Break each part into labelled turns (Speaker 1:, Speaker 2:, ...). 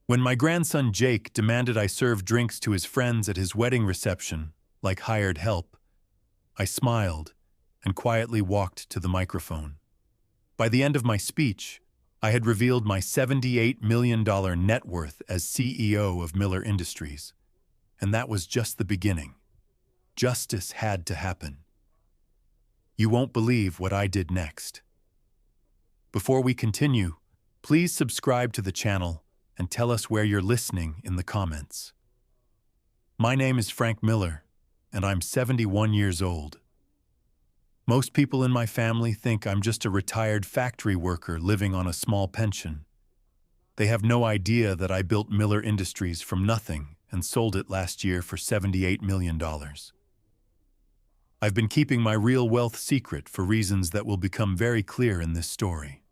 Speaker 1: When my grandson Jake demanded I serve drinks to his friends at his wedding reception, like hired help, I smiled and quietly walked to the microphone. By the end of my speech, I had revealed my $78 million net worth as CEO of Miller Industries. And that was just the beginning. Justice had to happen. You won't believe what I did next. Before we continue, please subscribe to the channel and tell us where you're listening in the comments. My name is Frank Miller, and I'm 71 years old. Most people in my family think I'm just a retired factory worker living on a small pension. They have no idea that I built Miller Industries from nothing and sold it last year for $78 million. I've been keeping my real wealth secret for reasons that will become very clear in this story.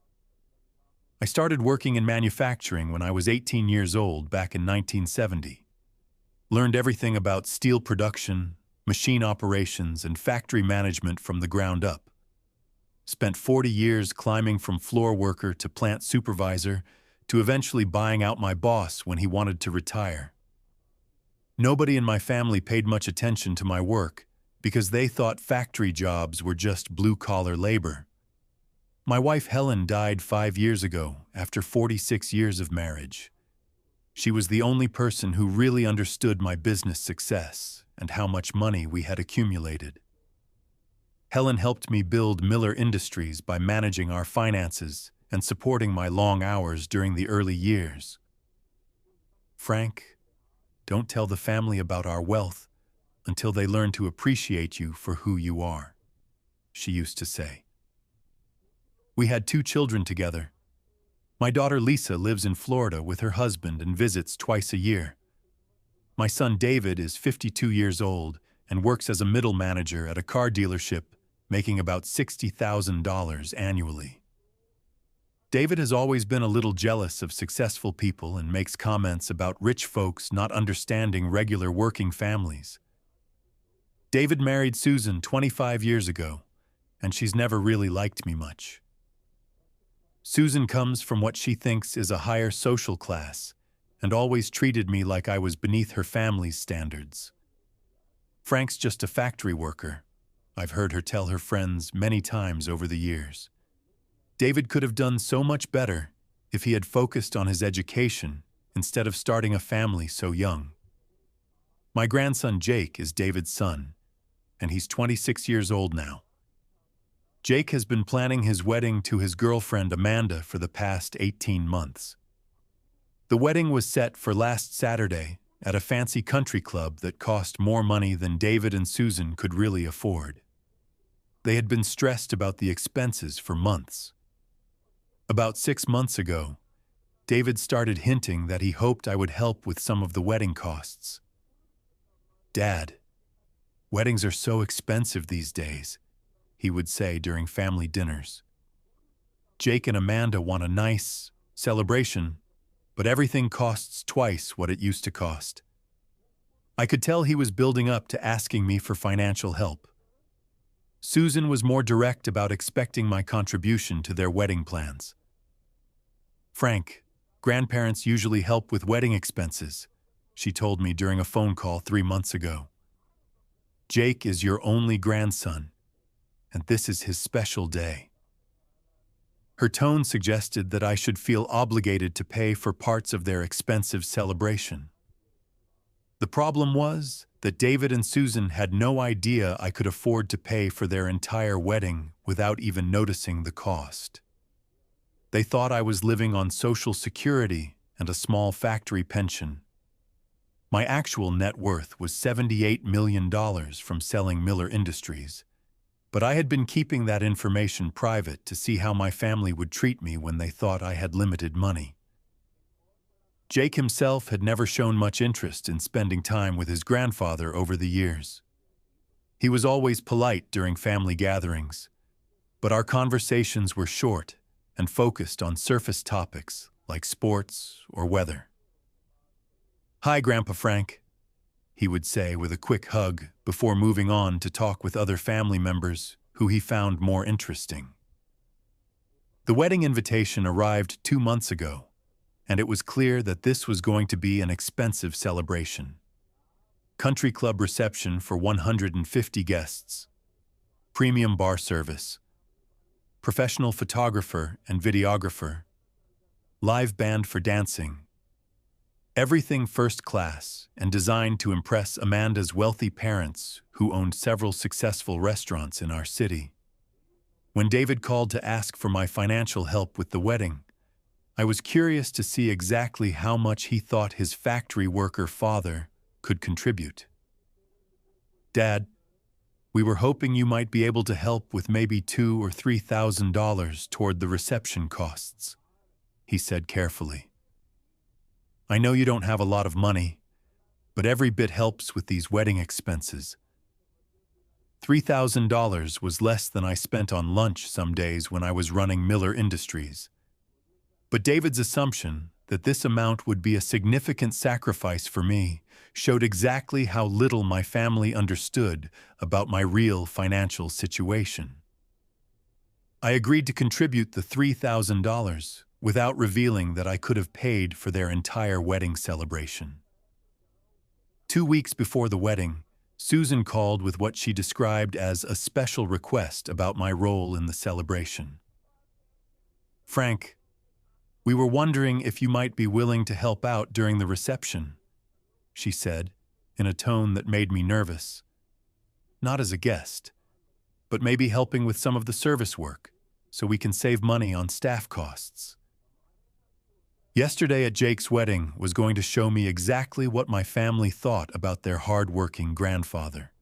Speaker 1: I started working in manufacturing when I was 18 years old back in 1970. Learned everything about steel production, machine operations, and factory management from the ground up. Spent 40 years climbing from floor worker to plant supervisor to eventually buying out my boss when he wanted to retire. Nobody in my family paid much attention to my work because they thought factory jobs were just blue-collar labor. My wife Helen died 5 years ago after 46 years of marriage. She was the only person who really understood my business success and how much money we had accumulated. Helen helped me build Miller Industries by managing our finances and supporting my long hours during the early years. Frank, don't tell the family about our wealth until they learn to appreciate you for who you are, she used to say. We had 2 children together. My daughter Lisa lives in Florida with her husband and visits twice a year. My son David is 52 years old and works as a middle manager at a car dealership, making about $60,000 annually. David has always been a little jealous of successful people and makes comments about rich folks not understanding regular working families. David married Susan 25 years ago, and she's never really liked me much. Susan comes from what she thinks is a higher social class and always treated me like I was beneath her family's standards. Frank's just a factory worker, I've heard her tell her friends many times over the years. David could have done so much better if he had focused on his education instead of starting a family so young. My grandson Jake is David's son, and he's 26 years old now. Jake has been planning his wedding to his girlfriend Amanda for the past 18 months. The wedding was set for last Saturday at a fancy country club that cost more money than David and Susan could really afford. They had been stressed about the expenses for months. About 6 months ago, David started hinting that he hoped I would help with some of the wedding costs. "Dad, weddings are so expensive these days," he would say during family dinners. "Jake and Amanda want a nice celebration, but everything costs twice what it used to cost." I could tell he was building up to asking me for financial help. Susan was more direct about expecting my contribution to their wedding plans. "Frank, grandparents usually help with wedding expenses," she told me during a phone call 3 months ago. "Jake is your only grandson, and this is his special day." Her tone suggested that I should feel obligated to pay for parts of their expensive celebration. The problem was that David and Susan had no idea I could afford to pay for their entire wedding without even noticing the cost. They thought I was living on Social Security and a small factory pension. My actual net worth was $78 million from selling Miller Industries, but I had been keeping that information private to see how my family would treat me when they thought I had limited money. Jake himself had never shown much interest in spending time with his grandfather over the years. He was always polite during family gatherings, but our conversations were short and focused on surface topics like sports or weather. "Hi, Grandpa Frank," he would say with a quick hug before moving on to talk with other family members who he found more interesting. The wedding invitation arrived 2 months ago, and it was clear that this was going to be an expensive celebration. Country club reception for 150 guests, premium bar service, professional photographer and videographer, live band for dancing. Everything first class and designed to impress Amanda's wealthy parents who owned several successful restaurants in our city. When David called to ask for my financial help with the wedding, I was curious to see exactly how much he thought his factory worker father could contribute. "Dad, we were hoping you might be able to help with maybe $2,000 or $3,000 toward the reception costs," he said carefully. "I know you don't have a lot of money, but every bit helps with these wedding expenses." $3,000 was less than I spent on lunch some days when I was running Miller Industries. But David's assumption that this amount would be a significant sacrifice for me showed exactly how little my family understood about my real financial situation. I agreed to contribute the $3,000 without revealing that I could have paid for their entire wedding celebration. 2 weeks before the wedding, Susan called with what she described as a special request about my role in the celebration. "Frank, we were wondering if you might be willing to help out during the reception," she said, in a tone that made me nervous. "Not as a guest, but maybe helping with some of the service work, so we can save money on staff costs." Yesterday at Jake's wedding was going to show me exactly what my family thought about their hard-working grandfather.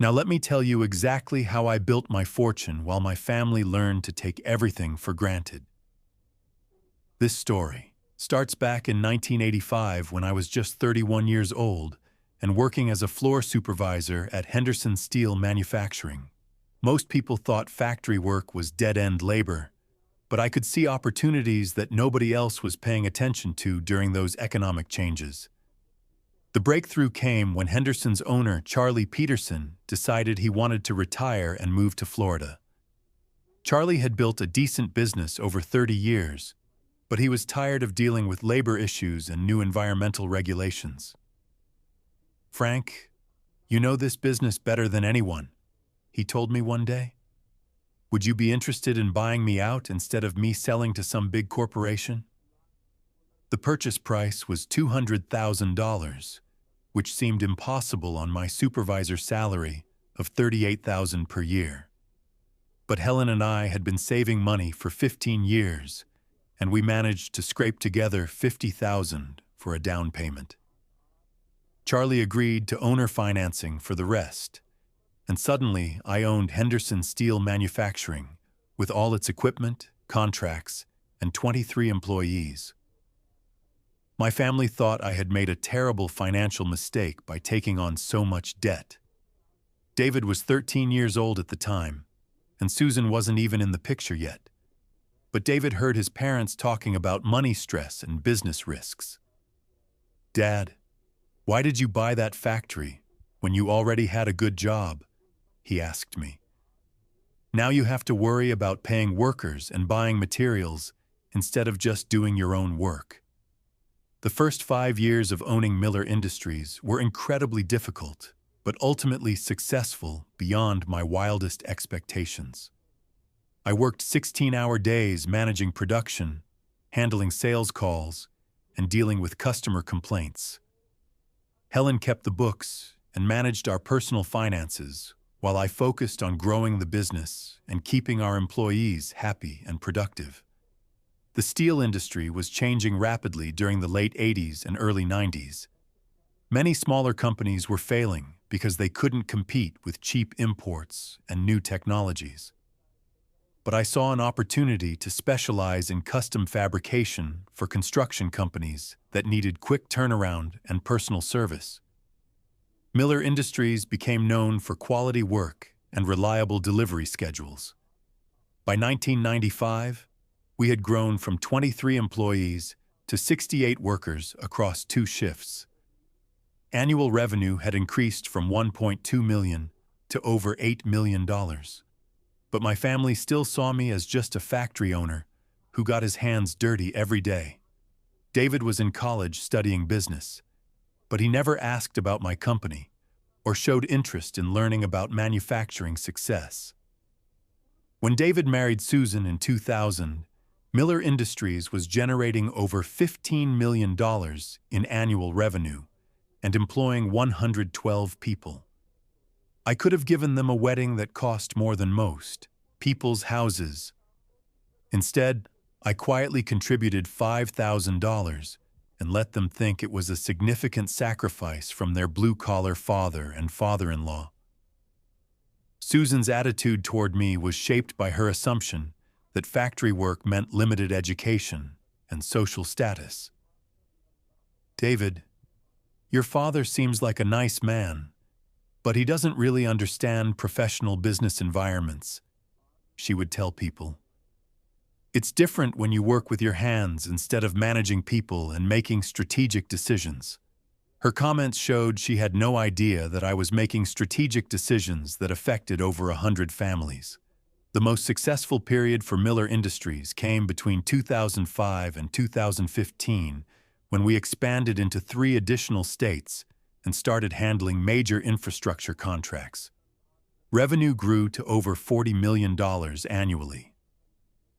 Speaker 1: Now let me tell you exactly how I built my fortune while my family learned to take everything for granted. This story starts back in 1985 when I was just 31 years old and working as a floor supervisor at Henderson Steel Manufacturing. Most people thought factory work was dead-end labor, but I could see opportunities that nobody else was paying attention to during those economic changes. The breakthrough came when Henderson's owner, Charlie Peterson, decided he wanted to retire and move to Florida. Charlie had built a decent business over 30 years, but he was tired of dealing with labor issues and new environmental regulations. "Frank, you know this business better than anyone," he told me one day. "Would you be interested in buying me out instead of me selling to some big corporation?" The purchase price was $200,000, which seemed impossible on my supervisor's salary of $38,000 per year. But Helen and I had been saving money for 15 years, and we managed to scrape together $50,000 for a down payment. Charlie agreed to owner financing for the rest, and suddenly I owned Henderson Steel Manufacturing with all its equipment, contracts, and 23 employees. My family thought I had made a terrible financial mistake by taking on so much debt. David was 13 years old at the time, and Susan wasn't even in the picture yet. But David heard his parents talking about money stress and business risks. "Dad, why did you buy that factory when you already had a good job?" he asked me. "Now you have to worry about paying workers and buying materials instead of just doing your own work." The first 5 years of owning Miller Industries were incredibly difficult, but ultimately successful beyond my wildest expectations. I worked 16-hour days managing production, handling sales calls, and dealing with customer complaints. Helen kept the books and managed our personal finances, while I focused on growing the business and keeping our employees happy and productive. The steel industry was changing rapidly during the late 80s and early 90s. Many smaller companies were failing because they couldn't compete with cheap imports and new technologies. But I saw an opportunity to specialize in custom fabrication for construction companies that needed quick turnaround and personal service. Miller Industries became known for quality work and reliable delivery schedules. By 1995, we had grown from 23 employees to 68 workers across 2 shifts. Annual revenue had increased from $1.2 million to over $8 million. But my family still saw me as just a factory owner who got his hands dirty every day. David was in college studying business, but he never asked about my company or showed interest in learning about manufacturing success. When David married Susan in 2000, Miller Industries was generating over $15 million in annual revenue and employing 112 people. I could have given them a wedding that cost more than most people's houses. Instead, I quietly contributed $5,000 and let them think it was a significant sacrifice from their blue-collar father and father-in-law. Susan's attitude toward me was shaped by her assumption that factory work meant limited education and social status. "David, your father seems like a nice man, but he doesn't really understand professional business environments," she would tell people. "It's different when you work with your hands instead of managing people and making strategic decisions." Her comments showed she had no idea that I was making strategic decisions that affected over 100 families. The most successful period for Miller Industries came between 2005 and 2015, when we expanded into 3 additional states and started handling major infrastructure contracts. Revenue grew to over $40 million annually.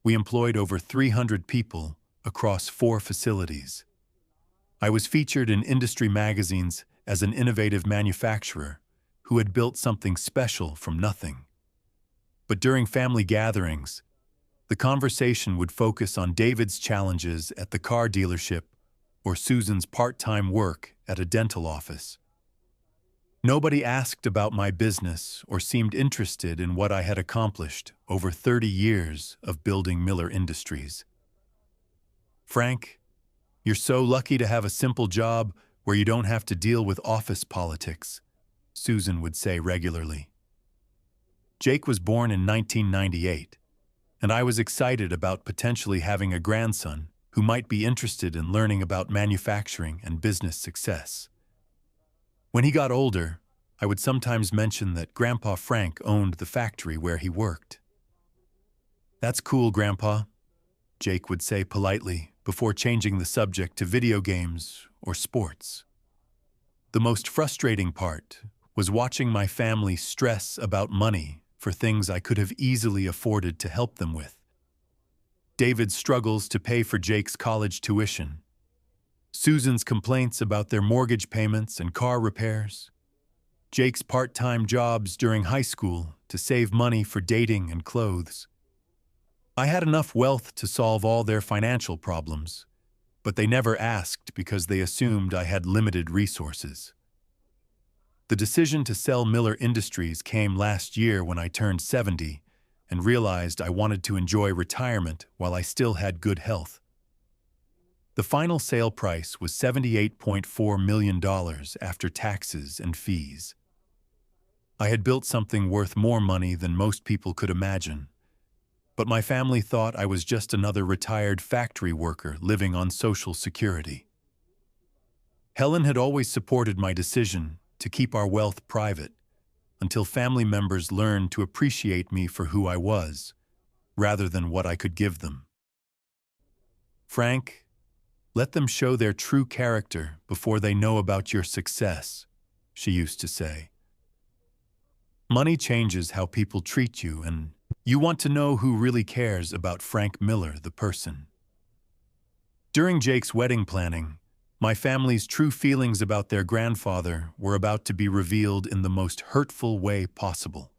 Speaker 1: We employed over 300 people across 4 facilities. I was featured in industry magazines as an innovative manufacturer who had built something special from nothing. But during family gatherings, the conversation would focus on David's challenges at the car dealership or Susan's part-time work at a dental office. Nobody asked about my business or seemed interested in what I had accomplished over 30 years of building Miller Industries. "Frank, you're so lucky to have a simple job where you don't have to deal with office politics," Susan would say regularly. Jake was born in 1998, and I was excited about potentially having a grandson who might be interested in learning about manufacturing and business success. When he got older, I would sometimes mention that Grandpa Frank owned the factory where he worked. "That's cool, Grandpa," Jake would say politely before changing the subject to video games or sports. The most frustrating part was watching my family stress about money for things I could have easily afforded to help them with. David's struggles to pay for Jake's college tuition, Susan's complaints about their mortgage payments and car repairs, Jake's part-time jobs during high school to save money for dating and clothes. I had enough wealth to solve all their financial problems, but they never asked because they assumed I had limited resources. The decision to sell Miller Industries came last year when I turned 70 and realized I wanted to enjoy retirement while I still had good health. The final sale price was $78.4 million after taxes and fees. I had built something worth more money than most people could imagine, but my family thought I was just another retired factory worker living on Social Security. Helen had always supported my decision to keep our wealth private until family members learned to appreciate me for who I was, rather than what I could give them. "Frank, let them show their true character before they know about your success," she used to say. Money changes how people treat you, and you want to know who really cares about Frank Miller, the person. During Jake's wedding planning, my family's true feelings about their grandfather were about to be revealed in the most hurtful way possible.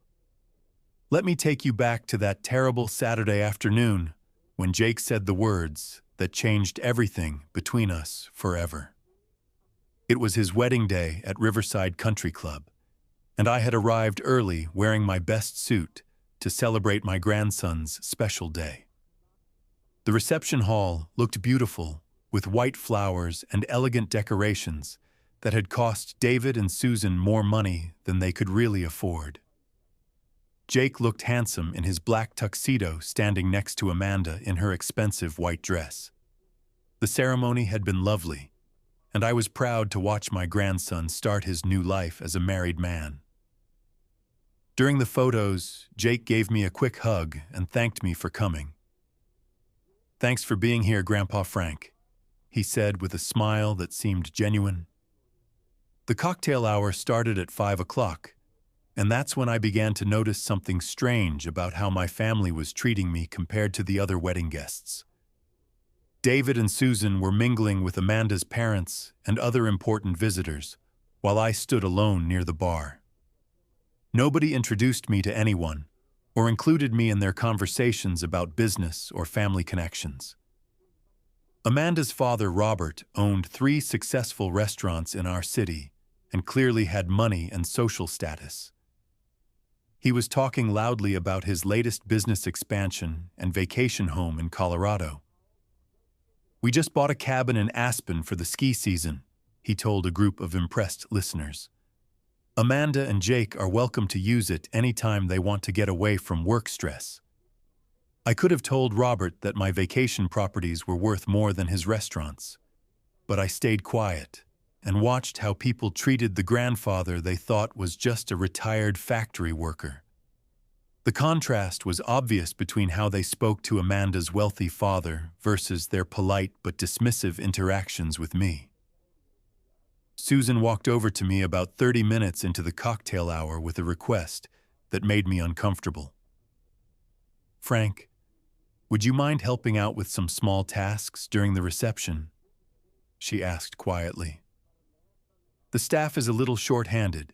Speaker 1: Let me take you back to that terrible Saturday afternoon when Jake said the words that changed everything between us forever. It was his wedding day at Riverside Country Club, and I had arrived early wearing my best suit to celebrate my grandson's special day. The reception hall looked beautiful, with white flowers and elegant decorations that had cost David and Susan more money than they could really afford. Jake looked handsome in his black tuxedo standing next to Amanda in her expensive white dress. The ceremony had been lovely, and I was proud to watch my grandson start his new life as a married man. During the photos, Jake gave me a quick hug and thanked me for coming. Thanks for being here, Grandpa Frank, he said with a smile that seemed genuine. The cocktail hour started at 5 o'clock, and that's when I began to notice something strange about how my family was treating me compared to the other wedding guests. David and Susan were mingling with Amanda's parents and other important visitors, while I stood alone near the bar. Nobody introduced me to anyone or included me in their conversations about business or family connections. Amanda's father, Robert, owned 3 successful restaurants in our city and clearly had money and social status. He was talking loudly about his latest business expansion and vacation home in Colorado. "We just bought a cabin in Aspen for the ski season," he told a group of impressed listeners. "Amanda and Jake are welcome to use it anytime they want to get away from work stress." I could have told Robert that my vacation properties were worth more than his restaurants, but I stayed quiet and watched how people treated the grandfather they thought was just a retired factory worker. The contrast was obvious between how they spoke to Amanda's wealthy father versus their polite but dismissive interactions with me. Susan walked over to me about 30 minutes into the cocktail hour with a request that made me uncomfortable. "Frank, would you mind helping out with some small tasks during the reception?" she asked quietly. "The staff is a little short-handed,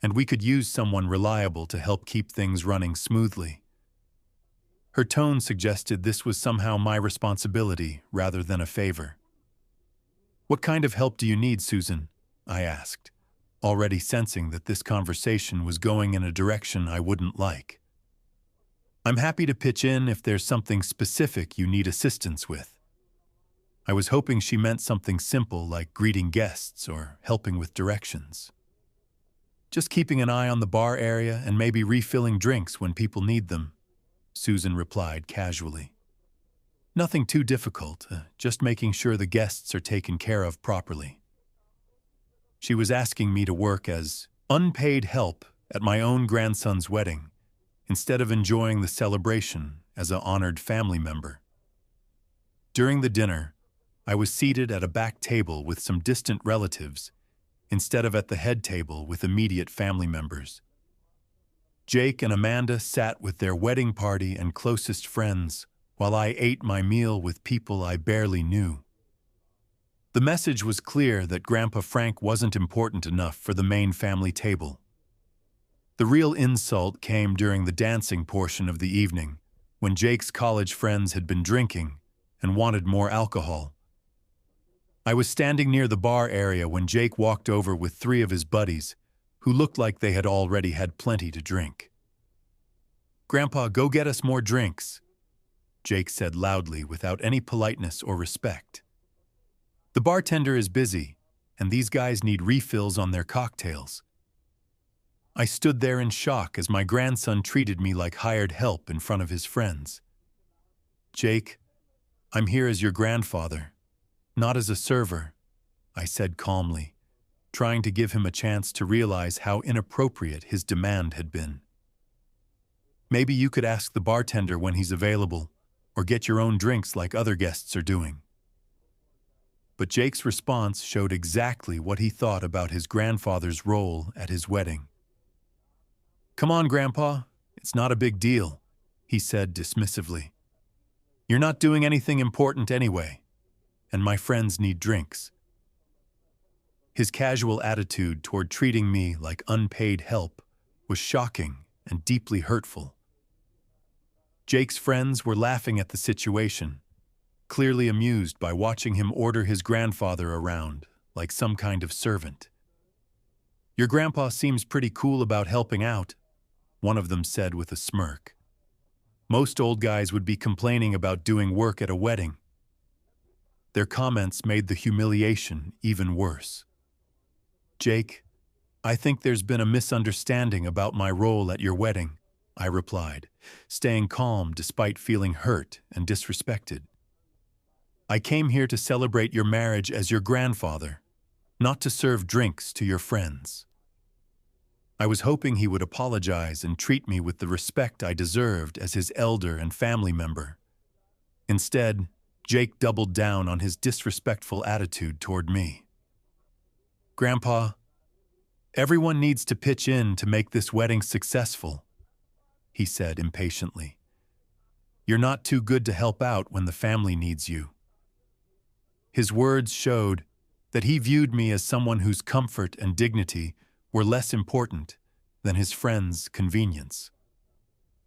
Speaker 1: and we could use someone reliable to help keep things running smoothly." Her tone suggested this was somehow my responsibility rather than a favor. "What kind of help do you need, Susan?" I asked, already sensing that this conversation was going in a direction I wouldn't like. "I'm happy to pitch in if there's something specific you need assistance with." I was hoping she meant something simple like greeting guests or helping with directions. "Just keeping an eye on the bar area and maybe refilling drinks when people need them," Susan replied casually. "Nothing too difficult, just making sure the guests are taken care of properly." She was asking me to work as unpaid help at my own grandson's wedding, instead of enjoying the celebration as an honored family member. During the dinner, I was seated at a back table with some distant relatives, instead of at the head table with immediate family members. Jake and Amanda sat with their wedding party and closest friends, while I ate my meal with people I barely knew. The message was clear that Grandpa Frank wasn't important enough for the main family table. The real insult came during the dancing portion of the evening, when Jake's college friends had been drinking and wanted more alcohol. I was standing near the bar area when Jake walked over with 3 of his buddies, who looked like they had already had plenty to drink. "Grandpa, go get us more drinks," Jake said loudly without any politeness or respect. "The bartender is busy, and these guys need refills on their cocktails." I stood there in shock as my grandson treated me like hired help in front of his friends. "Jake, I'm here as your grandfather, not as a server," I said calmly, trying to give him a chance to realize how inappropriate his demand had been. "Maybe you could ask the bartender when he's available, or get your own drinks like other guests are doing." But Jake's response showed exactly what he thought about his grandfather's role at his wedding. "Come on, Grandpa, it's not a big deal," he said dismissively. "You're not doing anything important anyway, and my friends need drinks." His casual attitude toward treating me like unpaid help was shocking and deeply hurtful. Jake's friends were laughing at the situation, clearly amused by watching him order his grandfather around like some kind of servant. "Your grandpa seems pretty cool about helping out," one of them said with a smirk. "Most old guys would be complaining about doing work at a wedding." Their comments made the humiliation even worse. "Jake, I think there's been a misunderstanding about my role at your wedding," I replied, staying calm despite feeling hurt and disrespected. "I came here to celebrate your marriage as your grandfather, not to serve drinks to your friends." I was hoping he would apologize and treat me with the respect I deserved as his elder and family member. Instead, Jake doubled down on his disrespectful attitude toward me. "Grandpa, everyone needs to pitch in to make this wedding successful," he said impatiently. "You're not too good to help out when the family needs you." His words showed that he viewed me as someone whose comfort and dignity were less important than his friend's convenience.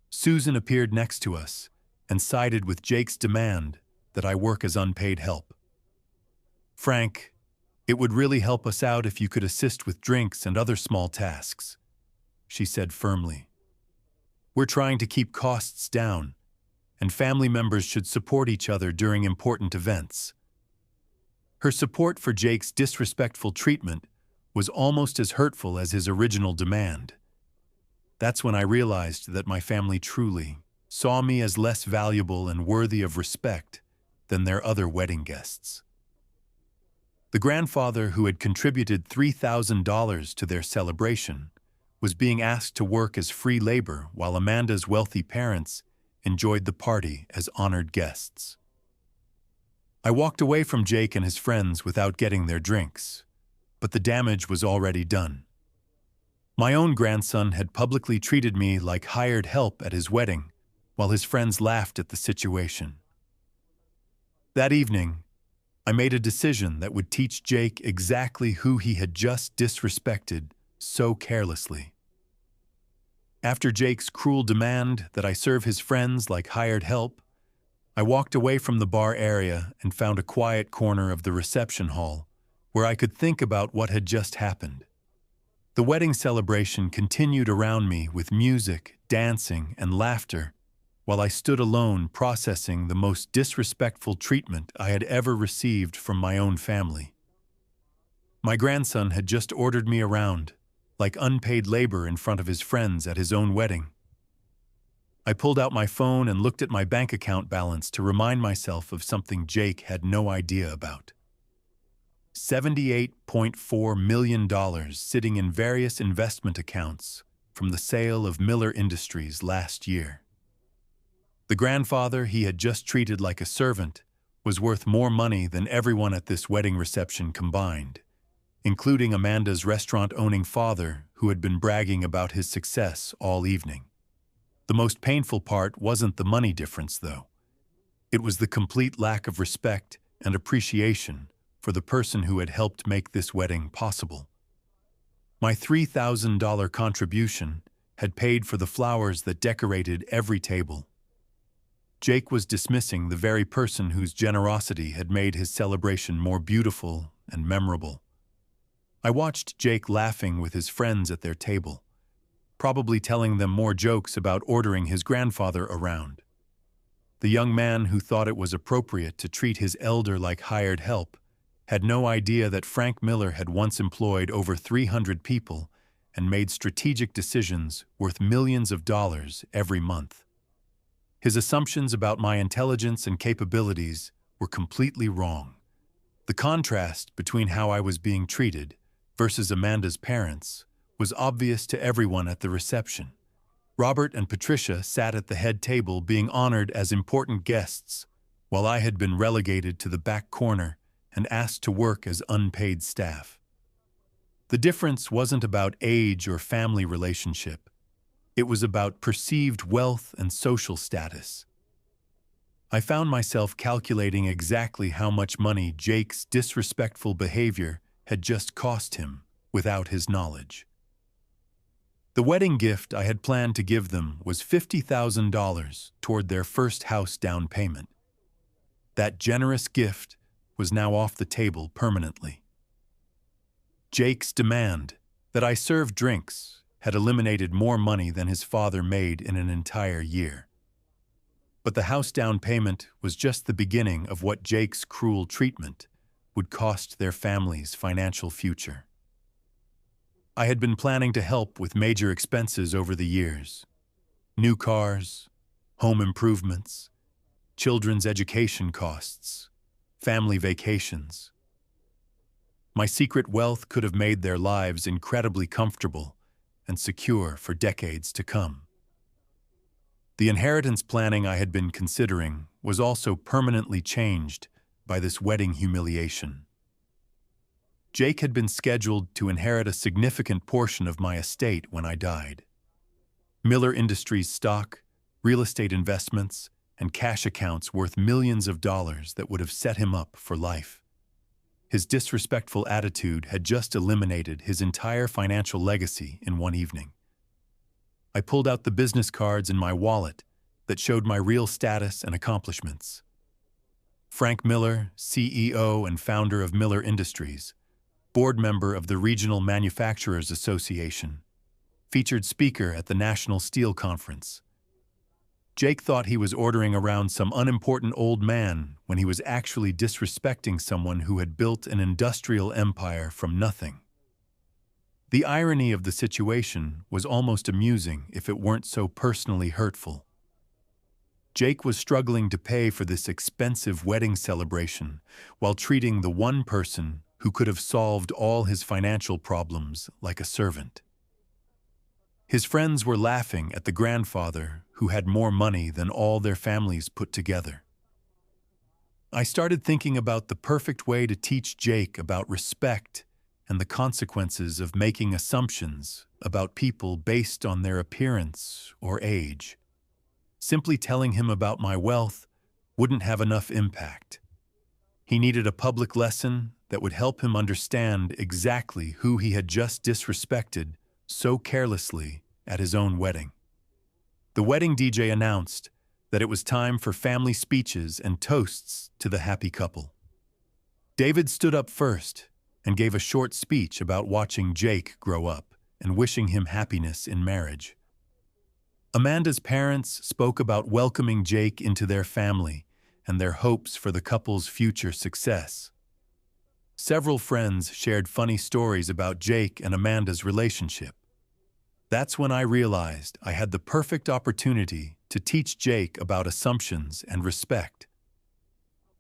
Speaker 1: Susan appeared next to us and sided with Jake's demand that I work as unpaid help. "Frank, it would really help us out if you could assist with drinks and other small tasks," she said firmly. "We're trying to keep costs down, and family members should support each other during important events." Her support for Jake's disrespectful treatment was almost as hurtful as his original demand. That's when I realized that my family truly saw me as less valuable and worthy of respect than their other wedding guests. The grandfather who had contributed $3,000 to their celebration was being asked to work as free labor while Amanda's wealthy parents enjoyed the party as honored guests. I walked away from Jake and his friends without getting their drinks, but the damage was already done. My own grandson had publicly treated me like hired help at his wedding, while his friends laughed at the situation. That evening, I made a decision that would teach Jake exactly who he had just disrespected so carelessly. After Jake's cruel demand that I serve his friends like hired help, I walked away from the bar area and found a quiet corner of the reception hall where I could think about what had just happened. The wedding celebration continued around me with music, dancing, and laughter, while I stood alone processing the most disrespectful treatment I had ever received from my own family. My grandson had just ordered me around, like unpaid labor in front of his friends at his own wedding. I pulled out my phone and looked at my bank account balance to remind myself of something Jake had no idea about. $78.4 million sitting in various investment accounts from the sale of Miller Industries last year. The grandfather he had just treated like a servant was worth more money than everyone at this wedding reception combined, including Amanda's restaurant-owning father who had been bragging about his success all evening. The most painful part wasn't the money difference, though. It was the complete lack of respect and appreciation for the person who had helped make this wedding possible. My $3,000 contribution had paid for the flowers that decorated every table. Jake was dismissing the very person whose generosity had made his celebration more beautiful and memorable. I watched Jake laughing with his friends at their table, probably telling them more jokes about ordering his grandfather around. The young man who thought it was appropriate to treat his elder like hired help had no idea that Frank Miller had once employed over 300 people and made strategic decisions worth millions of dollars every month. His assumptions about my intelligence and capabilities were completely wrong. The contrast between how I was being treated versus Amanda's parents was obvious to everyone at the reception. Robert and Patricia sat at the head table being honored as important guests, while I had been relegated to the back corner and asked to work as unpaid staff. The difference wasn't about age or family relationship. It was about perceived wealth and social status. I found myself calculating exactly how much money Jake's disrespectful behavior had just cost him without his knowledge. The wedding gift I had planned to give them was $50,000 toward their first house down payment. That generous gift was now off the table permanently. Jake's demand that I serve drinks had eliminated more money than his father made in an entire year. But the house down payment was just the beginning of what Jake's cruel treatment would cost their family's financial future. I had been planning to help with major expenses over the years: new cars, home improvements, children's education costs, family vacations. My secret wealth could have made their lives incredibly comfortable and secure for decades to come. The inheritance planning I had been considering was also permanently changed by this wedding humiliation. Jake had been scheduled to inherit a significant portion of my estate when I died. Miller Industries stock, real estate investments, and cash accounts worth millions of dollars that would have set him up for life. His disrespectful attitude had just eliminated his entire financial legacy in one evening. I pulled out the business cards in my wallet that showed my real status and accomplishments. Frank Miller, CEO and founder of Miller Industries, board member of the Regional Manufacturers Association, featured speaker at the National Steel Conference. Jake thought he was ordering around some unimportant old man when he was actually disrespecting someone who had built an industrial empire from nothing. The irony of the situation was almost amusing if it weren't so personally hurtful. Jake was struggling to pay for this expensive wedding celebration while treating the one person who could have solved all his financial problems like a servant. His friends were laughing at the grandfather who had more money than all their families put together. I started thinking about the perfect way to teach Jake about respect and the consequences of making assumptions about people based on their appearance or age. Simply telling him about my wealth wouldn't have enough impact. He needed a public lesson that would help him understand exactly who he had just disrespected so carelessly at his own wedding. The wedding DJ announced that it was time for family speeches and toasts to the happy couple. David stood up first and gave a short speech about watching Jake grow up and wishing him happiness in marriage. Amanda's parents spoke about welcoming Jake into their family and their hopes for the couple's future success. Several friends shared funny stories about Jake and Amanda's relationship. That's when I realized I had the perfect opportunity to teach Jake about assumptions and respect.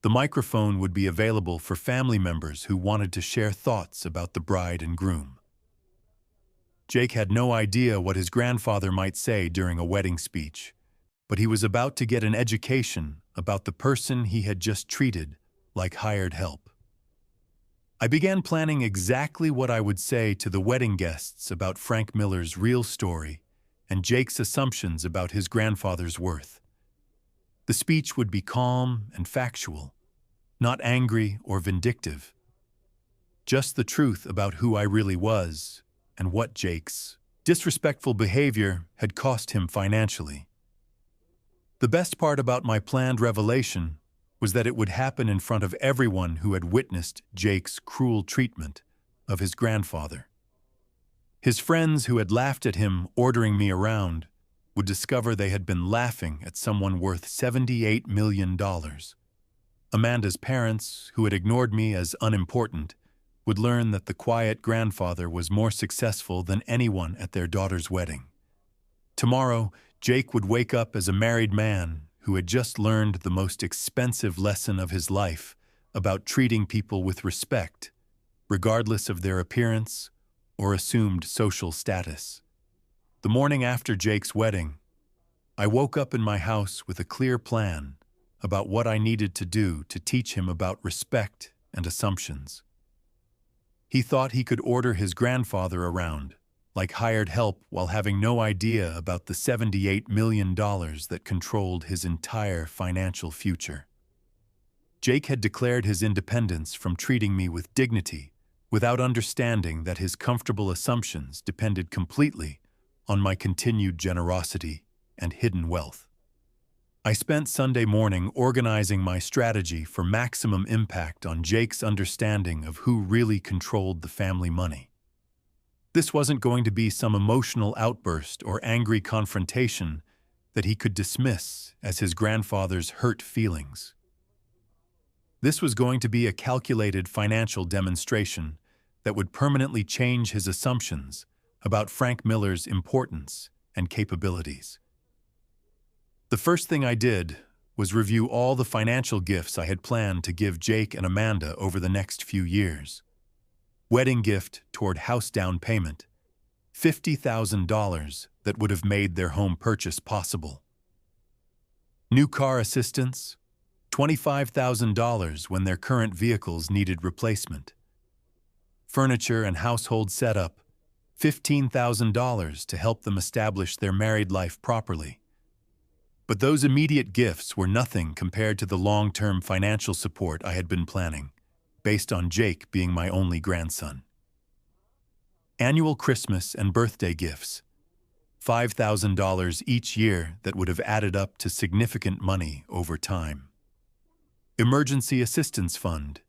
Speaker 1: The microphone would be available for family members who wanted to share thoughts about the bride and groom. Jake had no idea what his grandfather might say during a wedding speech, but he was about to get an education about the person he had just treated like hired help. I began planning exactly what I would say to the wedding guests about Frank Miller's real story and Jake's assumptions about his grandfather's worth. The speech would be calm and factual, not angry or vindictive. Just the truth about who I really was and what Jake's disrespectful behavior had cost him financially. The best part about my planned revelation was that it would happen in front of everyone who had witnessed Jake's cruel treatment of his grandfather. His friends who had laughed at him ordering me around would discover they had been laughing at someone worth $78 million. Amanda's parents, who had ignored me as unimportant, would learn that the quiet grandfather was more successful than anyone at their daughter's wedding. Tomorrow, Jake would wake up as a married man who had just learned the most expensive lesson of his life about treating people with respect, regardless of their appearance or assumed social status. The morning after Jake's wedding, I woke up in my house with a clear plan about what I needed to do to teach him about respect and assumptions. He thought he could order his grandfather around, like hired help, while having no idea about the $78 million that controlled his entire financial future. Jake had declared his independence from treating me with dignity, without understanding that his comfortable assumptions depended completely on my continued generosity and hidden wealth. I spent Sunday morning organizing my strategy for maximum impact on Jake's understanding of who really controlled the family money. This wasn't going to be some emotional outburst or angry confrontation that he could dismiss as his grandfather's hurt feelings. This was going to be a calculated financial demonstration that would permanently change his assumptions about Frank Miller's importance and capabilities. The first thing I did was review all the financial gifts I had planned to give Jake and Amanda over the next few years. Wedding gift toward house down payment, $50,000 that would have made their home purchase possible. New car assistance, $25,000 when their current vehicles needed replacement. Furniture and household setup, $15,000 to help them establish their married life properly. But those immediate gifts were nothing compared to the long-term financial support I had been planning, based on Jake being my only grandson. Annual Christmas and birthday gifts, $5,000 each year that would have added up to significant money over time. Emergency Assistance Fund,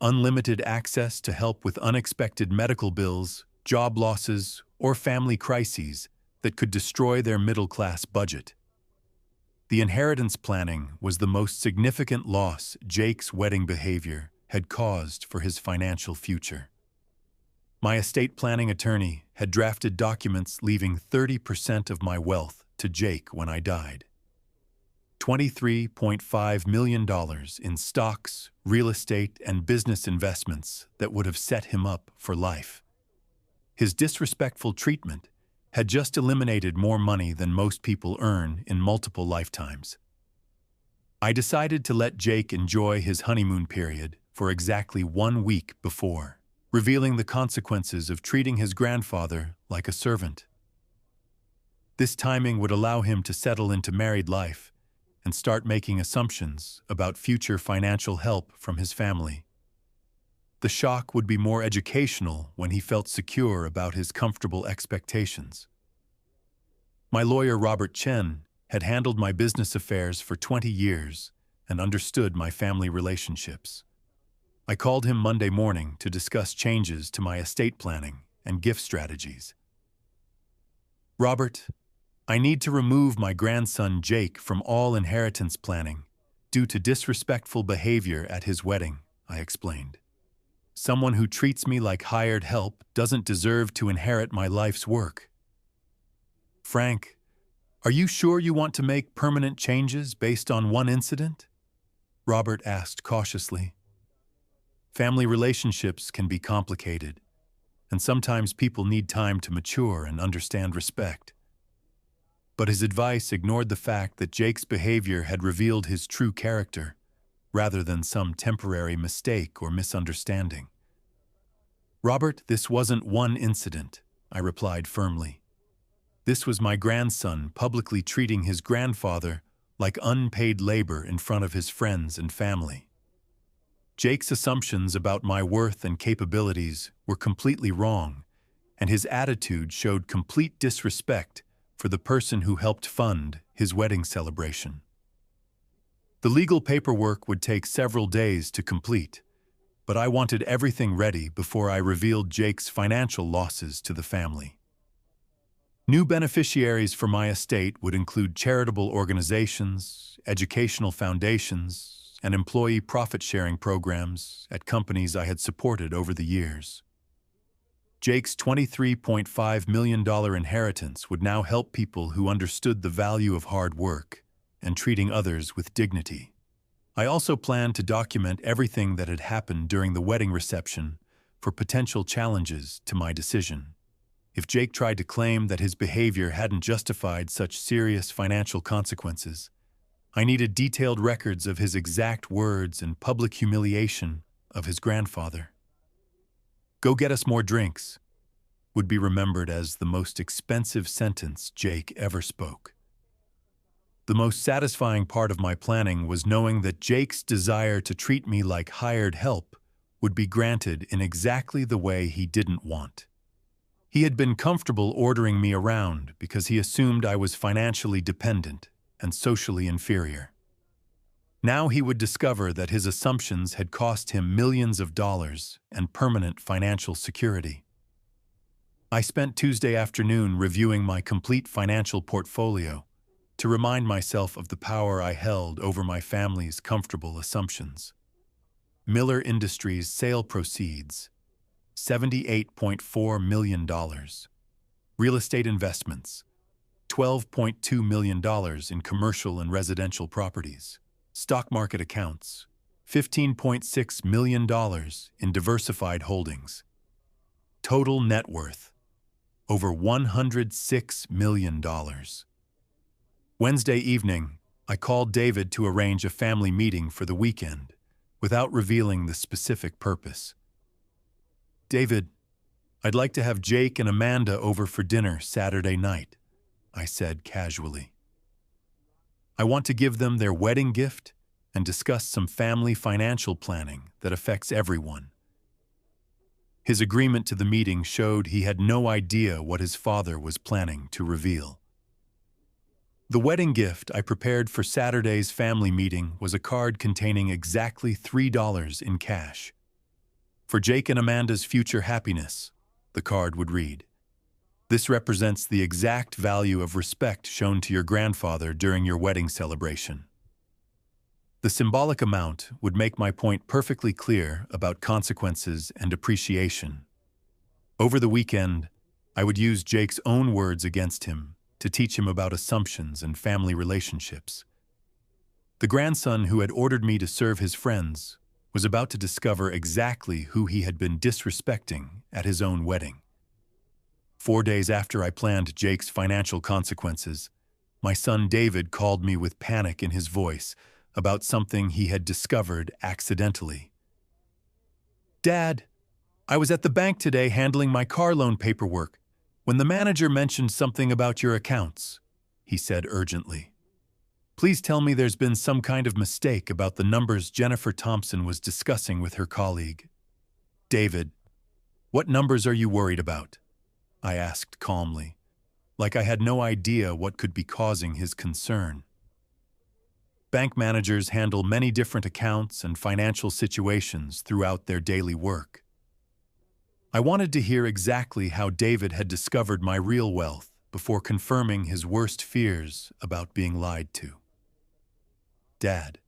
Speaker 1: unlimited access to help with unexpected medical bills, job losses, or family crises that could destroy their middle-class budget. The inheritance planning was the most significant loss Jake's wedding behavior had caused for his financial future. My estate planning attorney had drafted documents leaving 30% of my wealth to Jake when I died. $23.5 million in stocks, real estate, and business investments that would have set him up for life. His disrespectful treatment had just eliminated more money than most people earn in multiple lifetimes. I decided to let Jake enjoy his honeymoon period for exactly 1 week before, revealing the consequences of treating his grandfather like a servant. This timing would allow him to settle into married life and start making assumptions about future financial help from his family. The shock would be more educational when he felt secure about his comfortable expectations. My lawyer, Robert Chen, had handled my business affairs for 20 years and understood my family relationships. I called him Monday morning to discuss changes to my estate planning and gift strategies. "Robert, I need to remove my grandson Jake from all inheritance planning due to disrespectful behavior at his wedding," I explained. "Someone who treats me like hired help doesn't deserve to inherit my life's work." "Frank, are you sure you want to make permanent changes based on one incident?" Robert asked cautiously. Family relationships can be complicated, and sometimes people need time to mature and understand respect. But his advice ignored the fact that Jake's behavior had revealed his true character, rather than some temporary mistake or misunderstanding. "Robert, this wasn't one incident," I replied firmly. "This was my grandson publicly treating his grandfather like unpaid labor in front of his friends and family. Jake's assumptions about my worth and capabilities were completely wrong, and his attitude showed complete disrespect for the person who helped fund his wedding celebration." The legal paperwork would take several days to complete, but I wanted everything ready before I revealed Jake's financial losses to the family. New beneficiaries for my estate would include charitable organizations, educational foundations, and employee profit-sharing programs at companies I had supported over the years. Jake's $23.5 million inheritance would now help people who understood the value of hard work and treating others with dignity. I also planned to document everything that had happened during the wedding reception for potential challenges to my decision. If Jake tried to claim that his behavior hadn't justified such serious financial consequences, I needed detailed records of his exact words and public humiliation of his grandfather. "Go get us more drinks," would be remembered as the most expensive sentence Jake ever spoke. The most satisfying part of my planning was knowing that Jake's desire to treat me like hired help would be granted in exactly the way he didn't want. He had been comfortable ordering me around because he assumed I was financially dependent and socially inferior. Now he would discover that his assumptions had cost him millions of dollars and permanent financial security. I spent Tuesday afternoon reviewing my complete financial portfolio to remind myself of the power I held over my family's comfortable assumptions. Miller Industries sale proceeds, $78.4 million. Real estate investments, $12.2 million in commercial and residential properties. Stock market accounts, $15.6 million in diversified holdings. Total net worth, over $106 million. Wednesday evening, I called David to arrange a family meeting for the weekend, without revealing the specific purpose. "David, I'd like to have Jake and Amanda over for dinner Saturday night," I said casually. "I want to give them their wedding gift and discuss some family financial planning that affects everyone." His agreement to the meeting showed he had no idea what his father was planning to reveal. The wedding gift I prepared for Saturday's family meeting was a card containing exactly $3 in cash. "For Jake and Amanda's future happiness," the card would read. "This represents the exact value of respect shown to your grandfather during your wedding celebration." The symbolic amount would make my point perfectly clear about consequences and appreciation. Over the weekend, I would use Jake's own words against him to teach him about assumptions and family relationships. The grandson who had ordered me to serve his friends was about to discover exactly who he had been disrespecting at his own wedding. 4 days after I planned Jake's financial consequences, my son David called me with panic in his voice about something he had discovered accidentally. "Dad, I was at the bank today handling my car loan paperwork when the manager mentioned something about your accounts," he said urgently. "Please tell me there's been some kind of mistake about the numbers Jennifer Thompson was discussing with her colleague." "David, what numbers are you worried about?" I asked calmly, like I had no idea what could be causing his concern. Bank managers handle many different accounts and financial situations throughout their daily work. I wanted to hear exactly how David had discovered my real wealth before confirming his worst fears about being lied to. "Dad,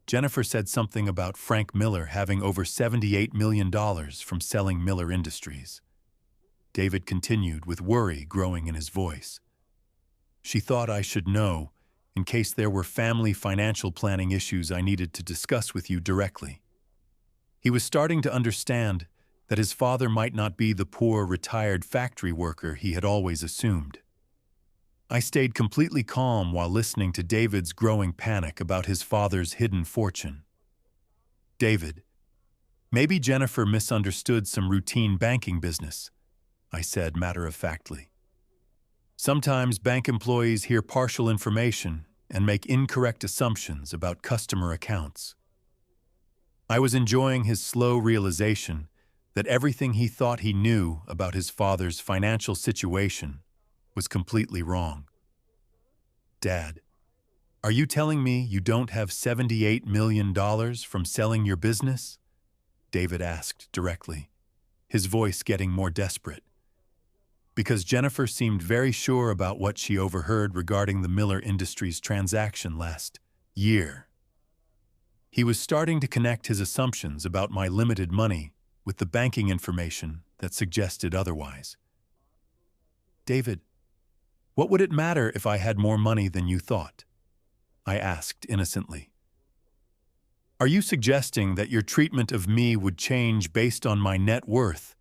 Speaker 1: Jennifer said something about Frank Miller having over $78 million from selling Miller Industries." David continued with worry growing in his voice. "She thought I should know in case there were family financial planning issues I needed to discuss with you directly." He was starting to understand that his father might not be the poor, retired factory worker he had always assumed. I stayed completely calm while listening to David's growing panic about his father's hidden fortune. "David, maybe Jennifer misunderstood some routine banking business," I said matter-of-factly. "Sometimes bank employees hear partial information and make incorrect assumptions about customer accounts." I was enjoying his slow realization that everything he thought he knew about his father's financial situation was completely wrong. "Dad, are you telling me you don't have $78 million from selling your business?" David asked directly, his voice getting more desperate. Because Jennifer seemed very sure about what she overheard regarding the Miller Industries transaction last year. He was starting to connect his assumptions about my limited money with the banking information that suggested otherwise. "David, what would it matter if I had more money than you thought?" I asked innocently. "Are you suggesting that your treatment of me would change based on my net worth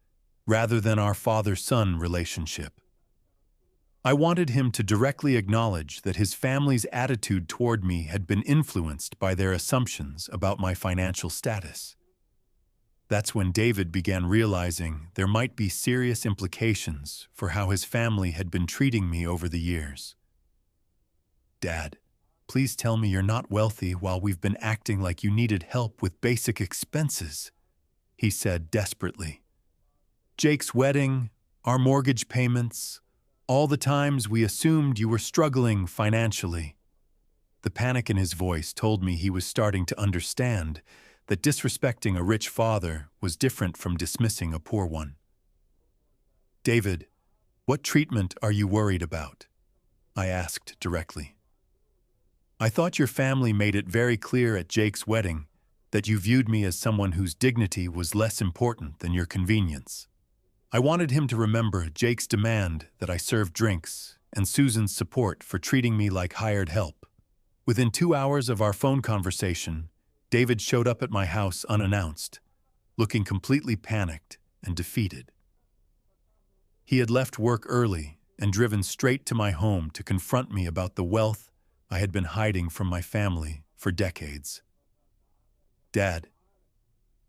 Speaker 1: rather than our father-son relationship?" I wanted him to directly acknowledge that his family's attitude toward me had been influenced by their assumptions about my financial status. That's when David began realizing there might be serious implications for how his family had been treating me over the years. "Dad, please tell me you're not wealthy while we've been acting like you needed help with basic expenses," he said desperately. "Jake's wedding, our mortgage payments, all the times we assumed you were struggling financially." The panic in his voice told me he was starting to understand that disrespecting a rich father was different from dismissing a poor one. "David, what treatment are you worried about?" I asked directly. "I thought your family made it very clear at Jake's wedding that you viewed me as someone whose dignity was less important than your convenience." I wanted him to remember Jake's demand that I serve drinks and Susan's support for treating me like hired help. Within 2 hours of our phone conversation, David showed up at my house unannounced, looking completely panicked and defeated. He had left work early and driven straight to my home to confront me about the wealth I had been hiding from my family for decades. Dad,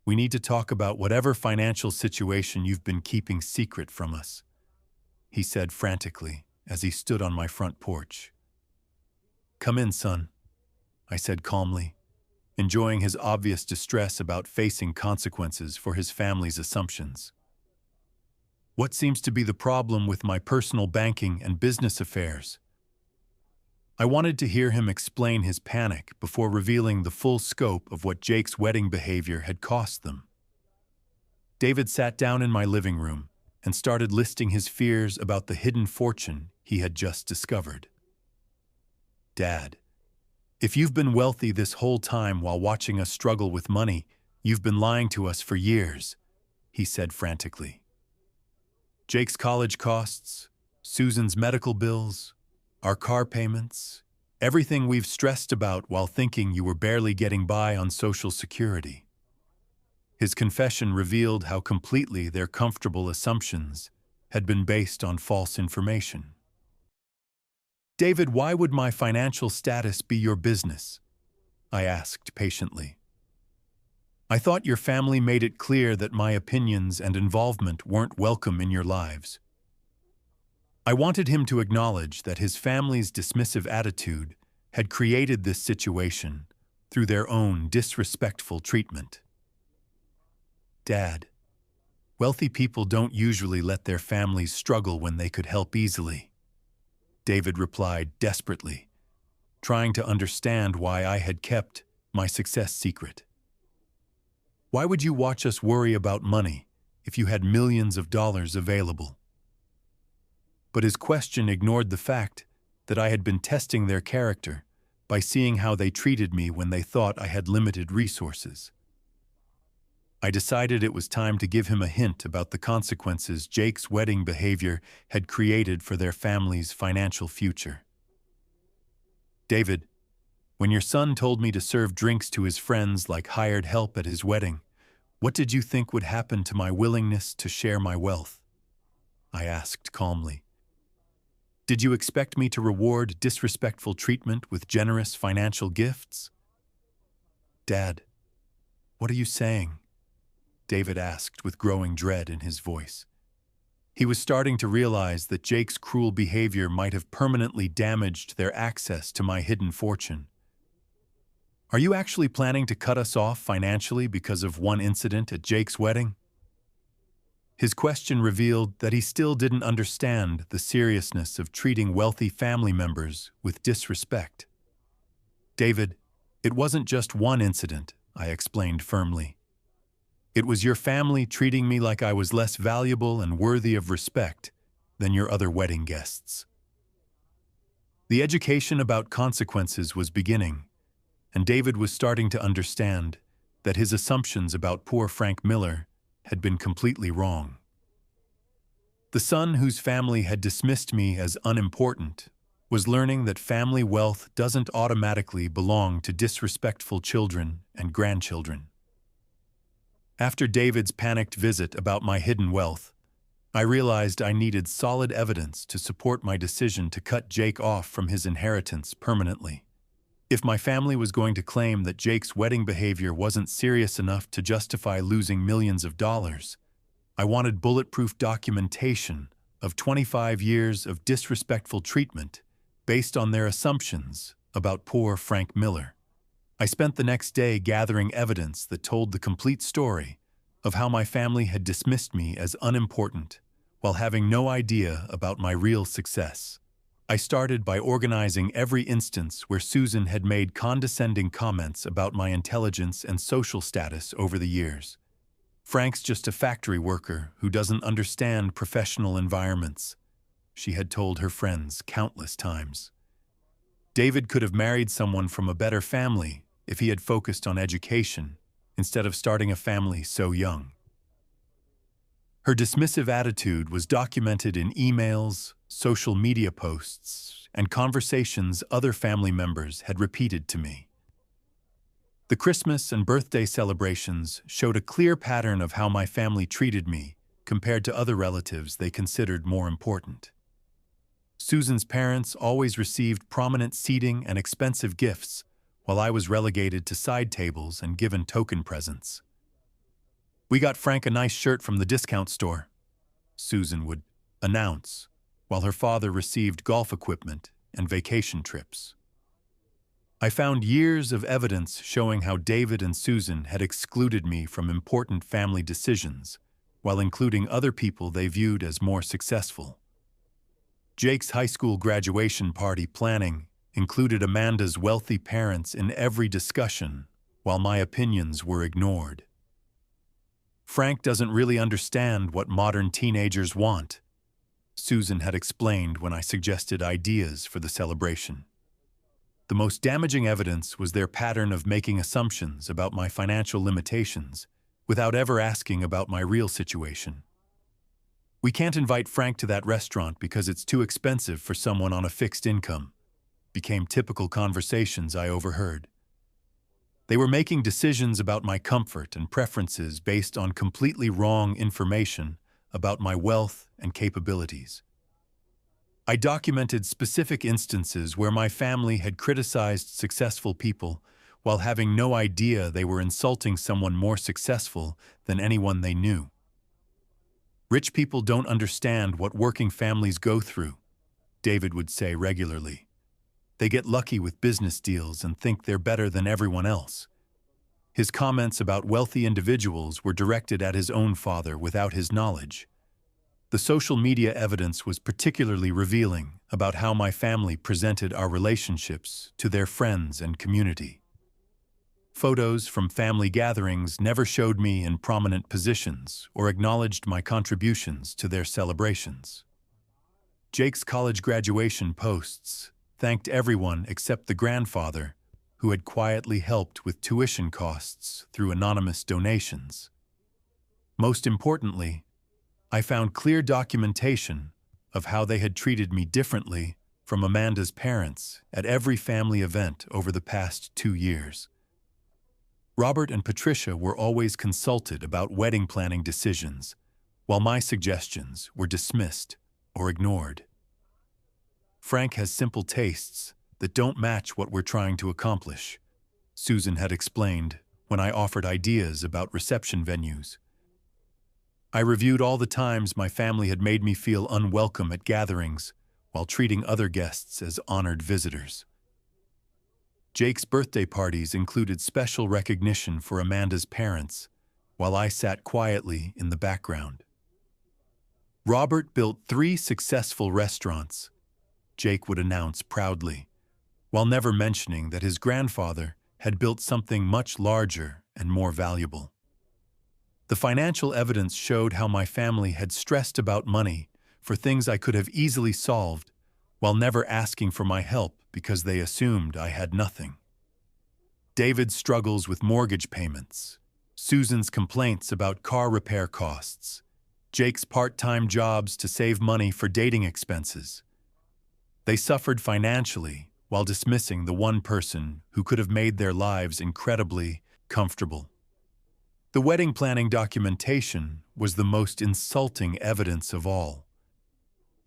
Speaker 1: we need to talk about whatever financial situation you've been keeping secret from us, he said frantically as he stood on my front porch. Come in, son, I said calmly, enjoying his obvious distress about facing consequences for his family's assumptions. What seems to be the problem with my personal banking and business affairs? I wanted to hear him explain his panic before revealing the full scope of what Jake's wedding behavior had cost them. David sat down in my living room and started listing his fears about the hidden fortune he had just discovered. Dad, if you've been wealthy this whole time while watching us struggle with money, you've been lying to us for years, he said frantically. Jake's college costs, Susan's medical bills, our car payments, everything we've stressed about while thinking you were barely getting by on Social Security. His confession revealed how completely their comfortable assumptions had been based on false information. David, why would my financial status be your business? I asked patiently. I thought your family made it clear that my opinions and involvement weren't welcome in your lives. I wanted him to acknowledge that his family's dismissive attitude had created this situation through their own disrespectful treatment. Dad, wealthy people don't usually let their families struggle when they could help easily, David replied desperately, trying to understand why I had kept my success secret. Why would you watch us worry about money if you had millions of dollars available? But his question ignored the fact that I had been testing their character by seeing how they treated me when they thought I had limited resources. I decided it was time to give him a hint about the consequences Jake's wedding behavior had created for their family's financial future. David, when your son told me to serve drinks to his friends like hired help at his wedding, what did you think would happen to my willingness to share my wealth? I asked calmly. Did you expect me to reward disrespectful treatment with generous financial gifts? Dad, what are you saying? David asked with growing dread in his voice. He was starting to realize that Jake's cruel behavior might have permanently damaged their access to my hidden fortune. Are you actually planning to cut us off financially because of one incident at Jake's wedding? His question revealed that he still didn't understand the seriousness of treating wealthy family members with disrespect. David, it wasn't just one incident, I explained firmly. It was your family treating me like I was less valuable and worthy of respect than your other wedding guests. The education about consequences was beginning, and David was starting to understand that his assumptions about poor Frank Miller had been completely wrong. The son whose family had dismissed me as unimportant was learning that family wealth doesn't automatically belong to disrespectful children and grandchildren. After David's panicked visit about my hidden wealth, I realized I needed solid evidence to support my decision to cut Jake off from his inheritance permanently. If my family was going to claim that Jake's wedding behavior wasn't serious enough to justify losing millions of dollars, I wanted bulletproof documentation of 25 years of disrespectful treatment based on their assumptions about poor Frank Miller. I spent the next day gathering evidence that told the complete story of how my family had dismissed me as unimportant while having no idea about my real success. I started by organizing every instance where Susan had made condescending comments about my intelligence and social status over the years. Frank's just a factory worker who doesn't understand professional environments, she had told her friends countless times. David could have married someone from a better family if he had focused on education instead of starting a family so young. Her dismissive attitude was documented in emails, social media posts, and conversations other family members had repeated to me. The Christmas and birthday celebrations showed a clear pattern of how my family treated me compared to other relatives they considered more important. Susan's parents always received prominent seating and expensive gifts, while I was relegated to side tables and given token presents. "We got Frank a nice shirt from the discount store," Susan would announce, while her father received golf equipment and vacation trips. I found years of evidence showing how David and Susan had excluded me from important family decisions, while including other people they viewed as more successful. Jake's high school graduation party planning included Amanda's wealthy parents in every discussion, while my opinions were ignored. "Frank doesn't really understand what modern teenagers want," Susan had explained when I suggested ideas for the celebration. The most damaging evidence was their pattern of making assumptions about my financial limitations without ever asking about my real situation. "We can't invite Frank to that restaurant because it's too expensive for someone on a fixed income," became typical conversations I overheard. They were making decisions about my comfort and preferences based on completely wrong information about my wealth and capabilities. I documented specific instances where my family had criticized successful people while having no idea they were insulting someone more successful than anyone they knew. "Rich people don't understand what working families go through," David would say regularly. "They get lucky with business deals and think they're better than everyone else." His comments about wealthy individuals were directed at his own father without his knowledge. The social media evidence was particularly revealing about how my family presented our relationships to their friends and community. Photos from family gatherings never showed me in prominent positions or acknowledged my contributions to their celebrations. Jake's college graduation posts thanked everyone except the grandfather, who had quietly helped with tuition costs through anonymous donations. Most importantly, I found clear documentation of how they had treated me differently from Amanda's parents at every family event over the past 2 years. Robert and Patricia were always consulted about wedding planning decisions, while my suggestions were dismissed or ignored. "Frank has simple tastes that don't match what we're trying to accomplish," Susan had explained when I offered ideas about reception venues. I reviewed all the times my family had made me feel unwelcome at gatherings while treating other guests as honored visitors. Jake's birthday parties included special recognition for Amanda's parents, while I sat quietly in the background. "Robert built 3 successful restaurants," Jake would announce proudly, while never mentioning that his grandfather had built something much larger and more valuable. The financial evidence showed how my family had stressed about money for things I could have easily solved, while never asking for my help because they assumed I had nothing. David's struggles with mortgage payments, Susan's complaints about car repair costs, Jake's part-time jobs to save money for dating expenses. They suffered financially while dismissing the one person who could have made their lives incredibly comfortable. The wedding planning documentation was the most insulting evidence of all.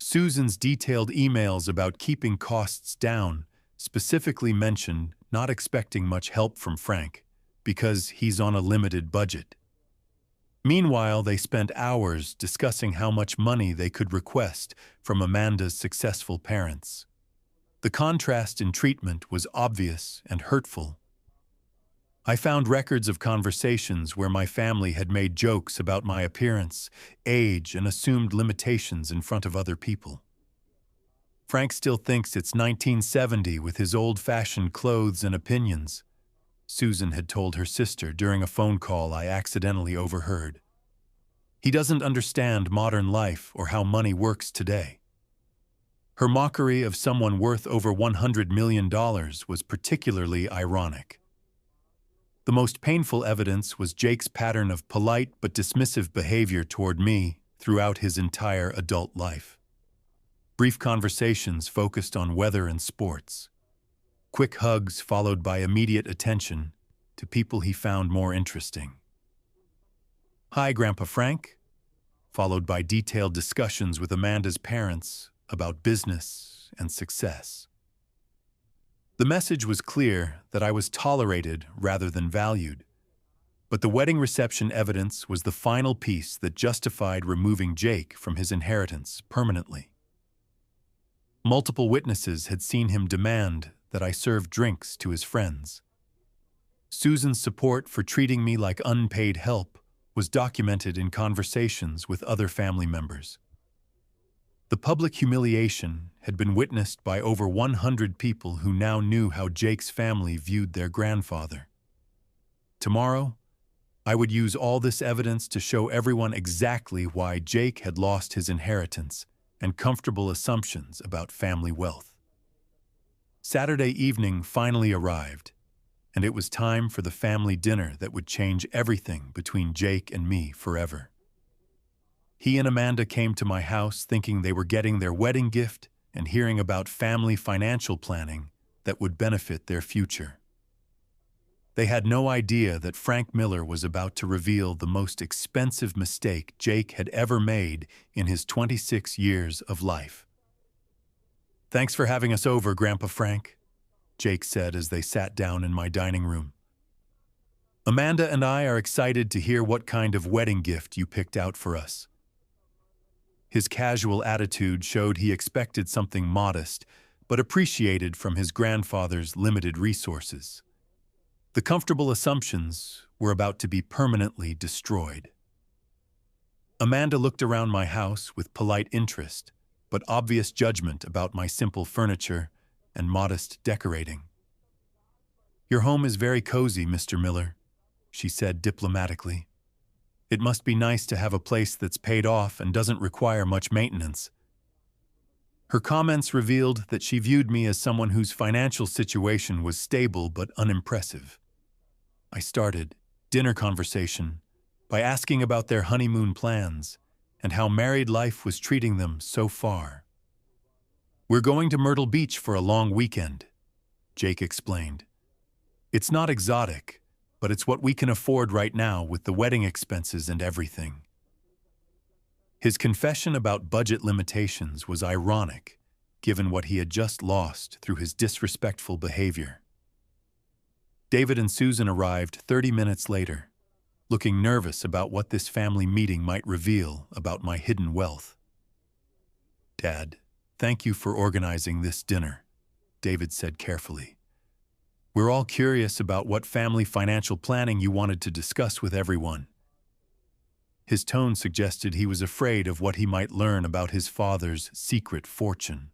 Speaker 1: Susan's detailed emails about keeping costs down specifically mentioned not expecting much help from Frank because he's on a limited budget. Meanwhile, they spent hours discussing how much money they could request from Amanda's successful parents. The contrast in treatment was obvious and hurtful. I found records of conversations where my family had made jokes about my appearance, age, and assumed limitations in front of other people. "Frank still thinks it's 1970 with his old-fashioned clothes and opinions," Susan had told her sister during a phone call I accidentally overheard. "He doesn't understand modern life or how money works today." Her mockery of someone worth over $100 million was particularly ironic. The most painful evidence was Jake's pattern of polite but dismissive behavior toward me throughout his entire adult life. Brief conversations focused on weather and sports. Quick hugs followed by immediate attention to people he found more interesting. "Hi, Grandpa Frank," followed by detailed discussions with Amanda's parents about business and success. The message was clear that I was tolerated rather than valued, but the wedding reception evidence was the final piece that justified removing Jake from his inheritance permanently. Multiple witnesses had seen him demand that I serve drinks to his friends. Susan's support for treating me like unpaid help was documented in conversations with other family members. The public humiliation had been witnessed by over 100 people who now knew how Jake's family viewed their grandfather. Tomorrow, I would use all this evidence to show everyone exactly why Jake had lost his inheritance and comfortable assumptions about family wealth. Saturday evening finally arrived, and it was time for the family dinner that would change everything between Jake and me forever. He and Amanda came to my house thinking they were getting their wedding gift and hearing about family financial planning that would benefit their future. They had no idea that Frank Miller was about to reveal the most expensive mistake Jake had ever made in his 26 years of life. "Thanks for having us over, Grandpa Frank," Jake said as they sat down in my dining room. "Amanda and I are excited to hear what kind of wedding gift you picked out for us." His casual attitude showed he expected something modest, but appreciated from his grandfather's limited resources. The comfortable assumptions were about to be permanently destroyed. Amanda looked around my house with polite interest, but obvious judgment about my simple furniture and modest decorating. "Your home is very cozy, Mr. Miller," she said diplomatically. "It must be nice to have a place that's paid off and doesn't require much maintenance." Her comments revealed that she viewed me as someone whose financial situation was stable but unimpressive. I started dinner conversation by asking about their honeymoon plans and how married life was treating them so far. "We're going to Myrtle Beach for a long weekend," Jake explained. "It's not exotic, but it's what we can afford right now with the wedding expenses and everything." His confession about budget limitations was ironic, given what he had just lost through his disrespectful behavior. David and Susan arrived 30 minutes later, looking nervous about what this family meeting might reveal about my hidden wealth. "Dad, thank you for organizing this dinner," David said carefully. "We're all curious about what family financial planning you wanted to discuss with everyone." His tone suggested he was afraid of what he might learn about his father's secret fortune.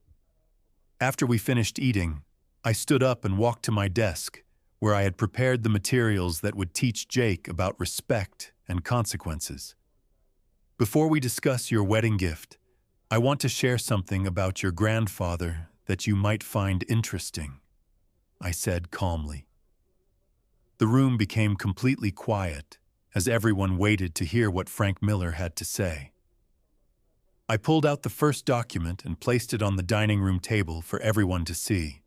Speaker 1: After we finished eating, I stood up and walked to my desk, where I had prepared the materials that would teach Jake about respect and consequences. "Before we discuss your wedding gift, I want to share something about your grandfather that you might find interesting," I said calmly. The room became completely quiet as everyone waited to hear what Frank Miller had to say. I pulled out the first document and placed it on the dining room table for everyone to see.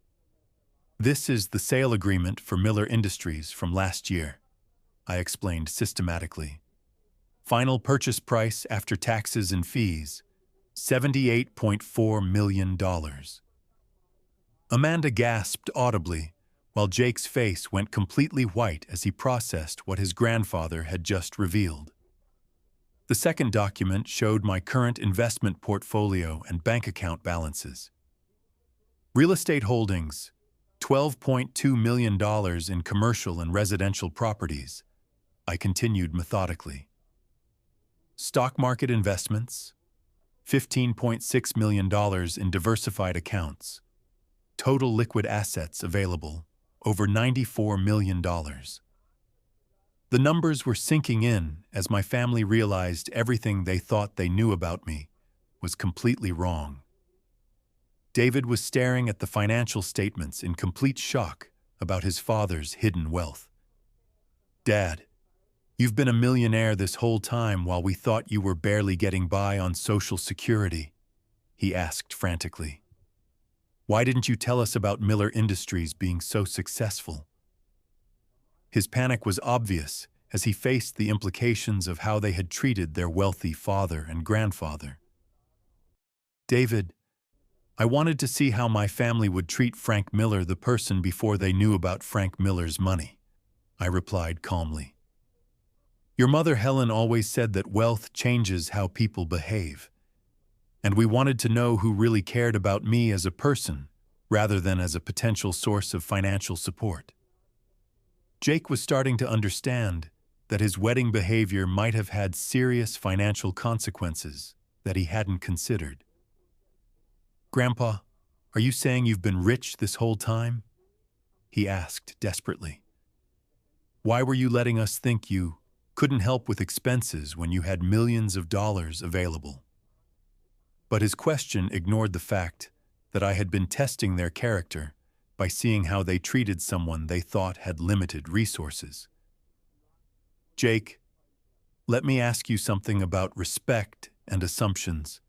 Speaker 1: "This is the sale agreement for Miller Industries from last year," I explained systematically. "Final purchase price after taxes and fees, $78.4 million. Amanda gasped audibly, while Jake's face went completely white as he processed what his grandfather had just revealed. The second document showed my current investment portfolio and bank account balances. Real estate holdings, $12.2 million in commercial and residential properties, I continued methodically. Stock market investments, $15.6 million in diversified accounts. Total liquid assets available, over $94 million. The numbers were sinking in as my family realized everything they thought they knew about me was completely wrong. David was staring at the financial statements in complete shock about his father's hidden wealth. "Dad, you've been a millionaire this whole time while we thought you were barely getting by on Social Security," he asked frantically. "Why didn't you tell us about Miller Industries being so successful?" His panic was obvious as he faced the implications of how they had treated their wealthy father and grandfather. "David, I wanted to see how my family would treat Frank Miller, the person, before they knew about Frank Miller's money, I replied calmly. Your mother Helen always said that wealth changes how people behave, and we wanted to know who really cared about me as a person rather than as a potential source of financial support. Jake was starting to understand that his wedding behavior might have had serious financial consequences that he hadn't considered. Grandpa, are you saying you've been rich this whole time? He asked desperately. Why were you letting us think you couldn't help with expenses when you had millions of dollars available? But his question ignored the fact that I had been testing their character by seeing how they treated someone they thought had limited resources. Jake, let me ask you something about respect and assumptions,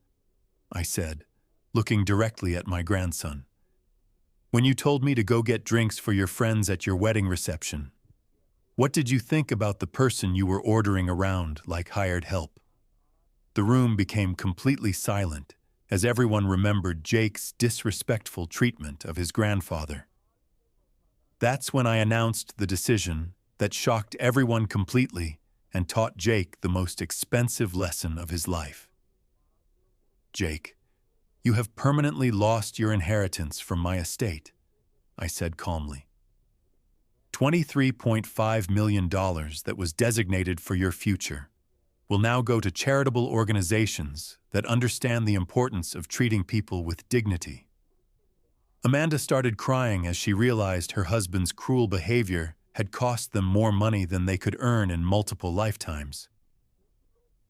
Speaker 1: I said, looking directly at my grandson. When you told me to go get drinks for your friends at your wedding reception, what did you think about the person you were ordering around like hired help? The room became completely silent as everyone remembered Jake's disrespectful treatment of his grandfather. That's when I announced the decision that shocked everyone completely and taught Jake the most expensive lesson of his life. Jake, you have permanently lost your inheritance from my estate, I said calmly. $23.5 million that was designated for your future will now go to charitable organizations that understand the importance of treating people with dignity. Amanda started crying as she realized her husband's cruel behavior had cost them more money than they could earn in multiple lifetimes.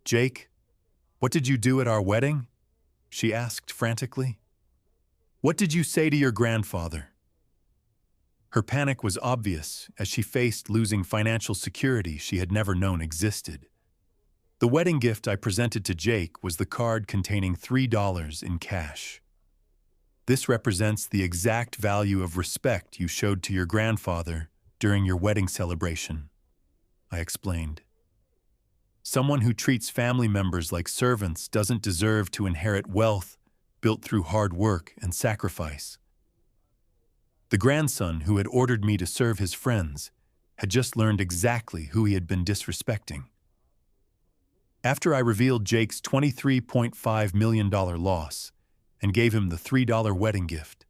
Speaker 1: Jake, what did you do at our wedding? She asked frantically. What did you say to your grandfather? Her panic was obvious as she faced losing financial security she had never known existed. The wedding gift I presented to Jake was the card containing $3 in cash. This represents the exact value of respect you showed to your grandfather during your wedding celebration, I explained. Someone who treats family members like servants doesn't deserve to inherit wealth built through hard work and sacrifice. The grandson who had ordered me to serve his friends had just learned exactly who he had been disrespecting. After I revealed Jake's $23.5 million loss and gave him the $3 wedding gift,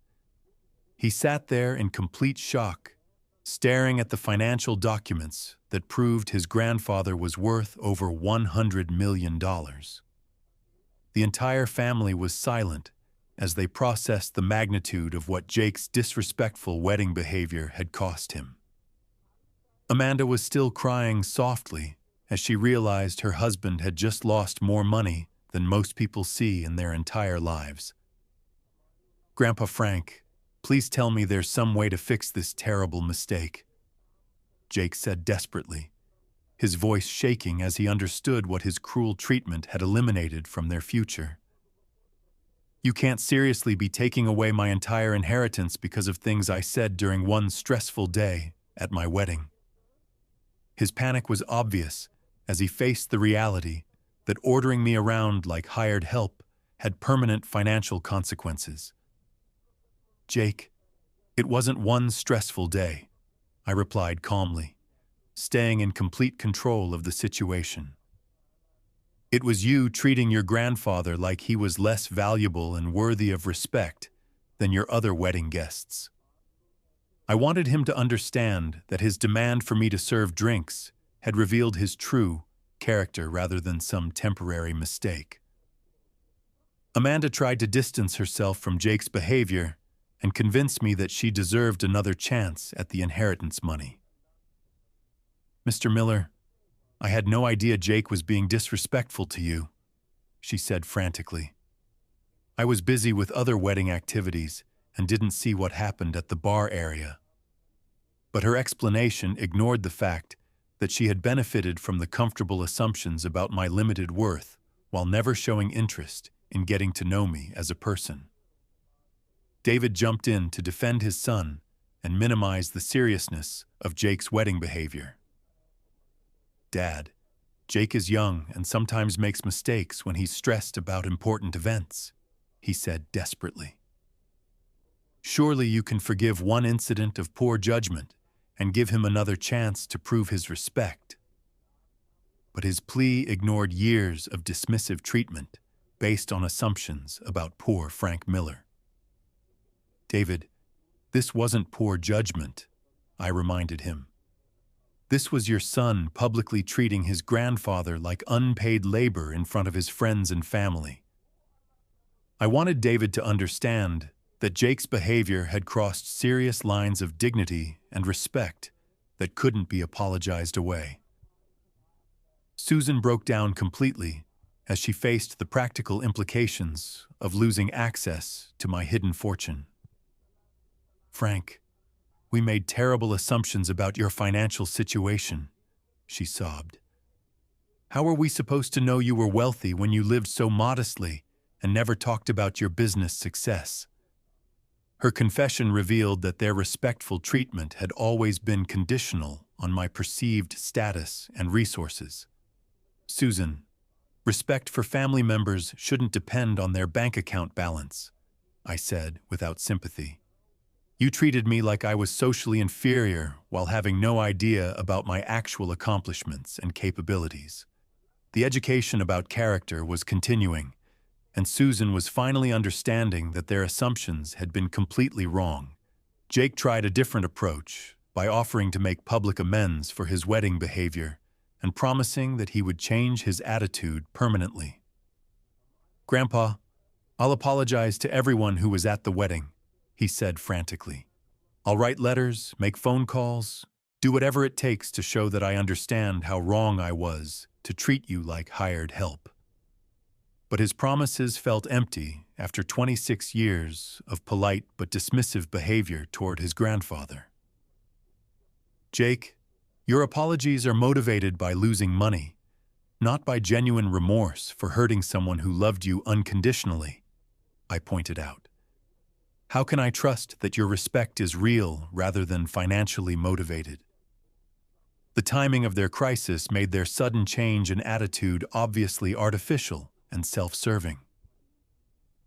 Speaker 1: he sat there in complete shock, staring at the financial documents that proved his grandfather was worth over $100 million. The entire family was silent as they processed the magnitude of what Jake's disrespectful wedding behavior had cost him. Amanda was still crying softly as she realized her husband had just lost more money than most people see in their entire lives. Grandpa Frank, please tell me there's some way to fix this terrible mistake, Jake said desperately, his voice shaking as he understood what his cruel treatment had eliminated from their future. You can't seriously be taking away my entire inheritance because of things I said during one stressful day at my wedding. His panic was obvious as he faced the reality that ordering me around like hired help had permanent financial consequences. Jake, it wasn't one stressful day, I replied calmly, staying in complete control of the situation. It was you treating your grandfather like he was less valuable and worthy of respect than your other wedding guests. I wanted him to understand that his demand for me to serve drinks had revealed his true character rather than some temporary mistake. Amanda tried to distance herself from Jake's behavior and convince me that she deserved another chance at the inheritance money. Mr. Miller, I had no idea Jake was being disrespectful to you, she said frantically. I was busy with other wedding activities and didn't see what happened at the bar area. But her explanation ignored the fact that she had benefited from the comfortable assumptions about my limited worth while never showing interest in getting to know me as a person. David jumped in to defend his son and minimize the seriousness of Jake's wedding behavior. Dad, Jake is young and sometimes makes mistakes when he's stressed about important events, he said desperately. Surely you can forgive one incident of poor judgment and give him another chance to prove his respect. But his plea ignored years of dismissive treatment based on assumptions about poor Frank Miller. David, this wasn't poor judgment, I reminded him. This was your son publicly treating his grandfather like unpaid labor in front of his friends and family. I wanted David to understand that Jake's behavior had crossed serious lines of dignity and respect that couldn't be apologized away. Susan broke down completely as she faced the practical implications of losing access to my hidden fortune. Frank, we made terrible assumptions about your financial situation, she sobbed. How were we supposed to know you were wealthy when you lived so modestly and never talked about your business success? Her confession revealed that their respectful treatment had always been conditional on my perceived status and resources. Susan, respect for family members shouldn't depend on their bank account balance, I said without sympathy. You treated me like I was socially inferior while having no idea about my actual accomplishments and capabilities. The education about character was continuing, and Susan was finally understanding that their assumptions had been completely wrong. Jake tried a different approach by offering to make public amends for his wedding behavior and promising that he would change his attitude permanently. Grandpa, I'll apologize to everyone who was at the wedding, he said frantically. I'll write letters, make phone calls, do whatever it takes to show that I understand how wrong I was to treat you like hired help. But his promises felt empty after 26 years of polite but dismissive behavior toward his grandfather. Jake, your apologies are motivated by losing money, not by genuine remorse for hurting someone who loved you unconditionally, I pointed out. How can I trust that your respect is real rather than financially motivated? The timing of their crisis made their sudden change in attitude obviously artificial and self-serving.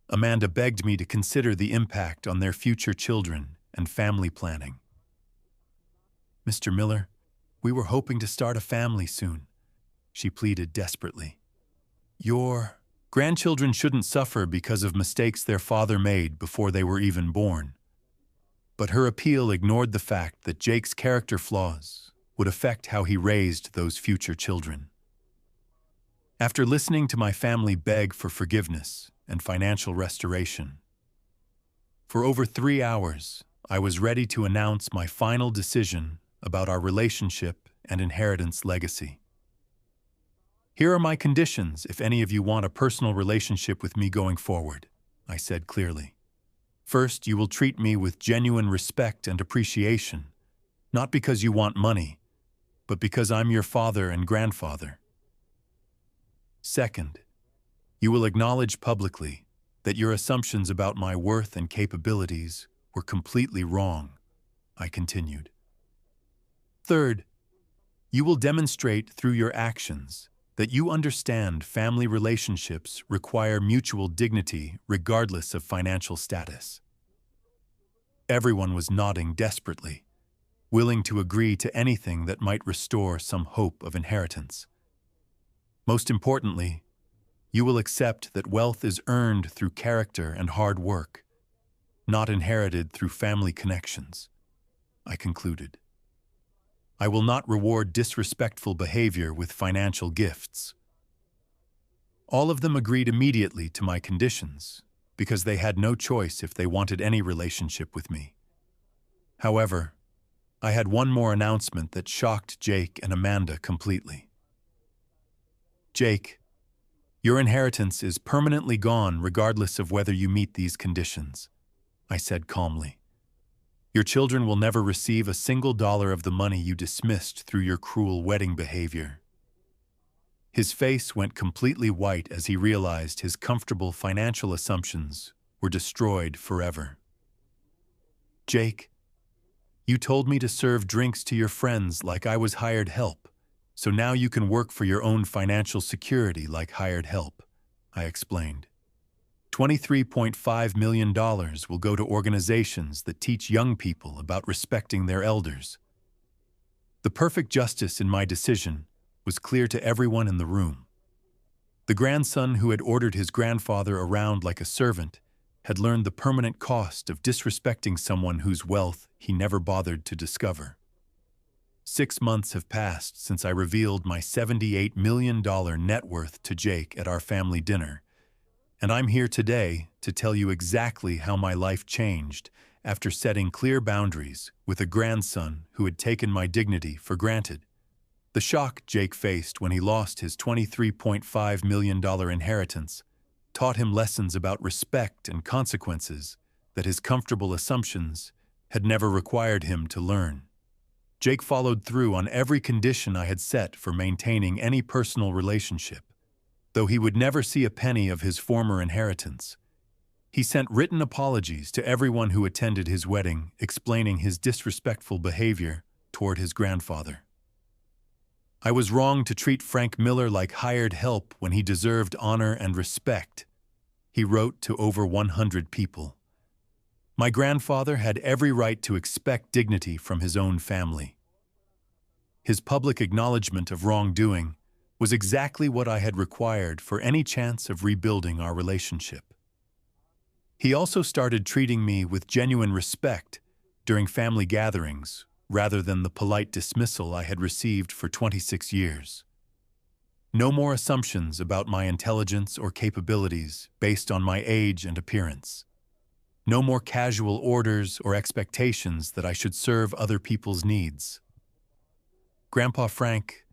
Speaker 1: Amanda begged me to consider the impact on their future children and family planning. Mr. Miller, we were hoping to start a family soon, she pleaded desperately. Your grandchildren shouldn't suffer because of mistakes their father made before they were even born. But her appeal ignored the fact that Jake's character flaws would affect how he raised those future children. After listening to my family beg for forgiveness and financial restoration, for over 3 hours, I was ready to announce my final decision about our relationship and inheritance legacy. Here are my conditions if any of you want a personal relationship with me going forward, I said clearly. First, you will treat me with genuine respect and appreciation, not because you want money, but because I'm your father and grandfather. Second, you will acknowledge publicly that your assumptions about my worth and capabilities were completely wrong, I continued. Third, you will demonstrate through your actions that you understand family relationships require mutual dignity regardless of financial status. Everyone was nodding desperately, willing to agree to anything that might restore some hope of inheritance. Most importantly, you will accept that wealth is earned through character and hard work, not inherited through family connections, I concluded. I will not reward disrespectful behavior with financial gifts. All of them agreed immediately to my conditions because they had no choice if they wanted any relationship with me. However, I had one more announcement that shocked Jake and Amanda completely. Jake, your inheritance is permanently gone regardless of whether you meet these conditions, I said calmly. Your children will never receive a single dollar of the money you dismissed through your cruel wedding behavior. His face went completely white as he realized his comfortable financial assumptions were destroyed forever. Jake, you told me to serve drinks to your friends like I was hired help, so now you can work for your own financial security like hired help, I explained. $23.5 million will go to organizations that teach young people about respecting their elders. The perfect justice in my decision was clear to everyone in the room. The grandson who had ordered his grandfather around like a servant had learned the permanent cost of disrespecting someone whose wealth he never bothered to discover. 6 months have passed since I revealed my $78 million net worth to Jake at our family dinner, and I'm here today to tell you exactly how my life changed after setting clear boundaries with a grandson who had taken my dignity for granted. The shock Jake faced when he lost his $23.5 million inheritance taught him lessons about respect and consequences that his comfortable assumptions had never required him to learn. Jake followed through on every condition I had set for maintaining any personal relationship, though he would never see a penny of his former inheritance. He sent written apologies to everyone who attended his wedding, explaining his disrespectful behavior toward his grandfather. I was wrong to treat Frank Miller like hired help when he deserved honor and respect, he wrote to over 100 people. My grandfather had every right to expect dignity from his own family. His public acknowledgement of wrongdoing was exactly what I had required for any chance of rebuilding our relationship. He also started treating me with genuine respect during family gatherings, rather than the polite dismissal I had received for 26 years. No more assumptions about my intelligence or capabilities based on my age and appearance. No more casual orders or expectations that I should serve other people's needs. Grandpa Frank,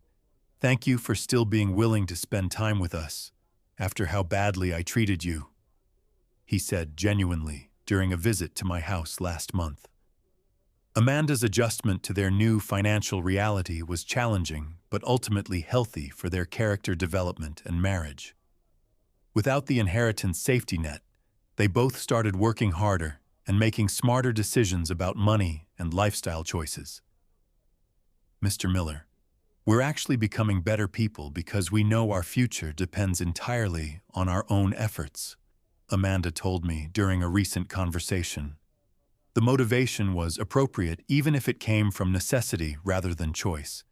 Speaker 1: thank you for still being willing to spend time with us after how badly I treated you, he said genuinely during a visit to my house last month. Amanda's adjustment to their new financial reality was challenging, but ultimately healthy for their character development and marriage. Without the inheritance safety net, they both started working harder and making smarter decisions about money and lifestyle choices. Mr. Miller, we're actually becoming better people because we know our future depends entirely on our own efforts, Amanda told me during a recent conversation. The motivation was appropriate even if it came from necessity rather than choice.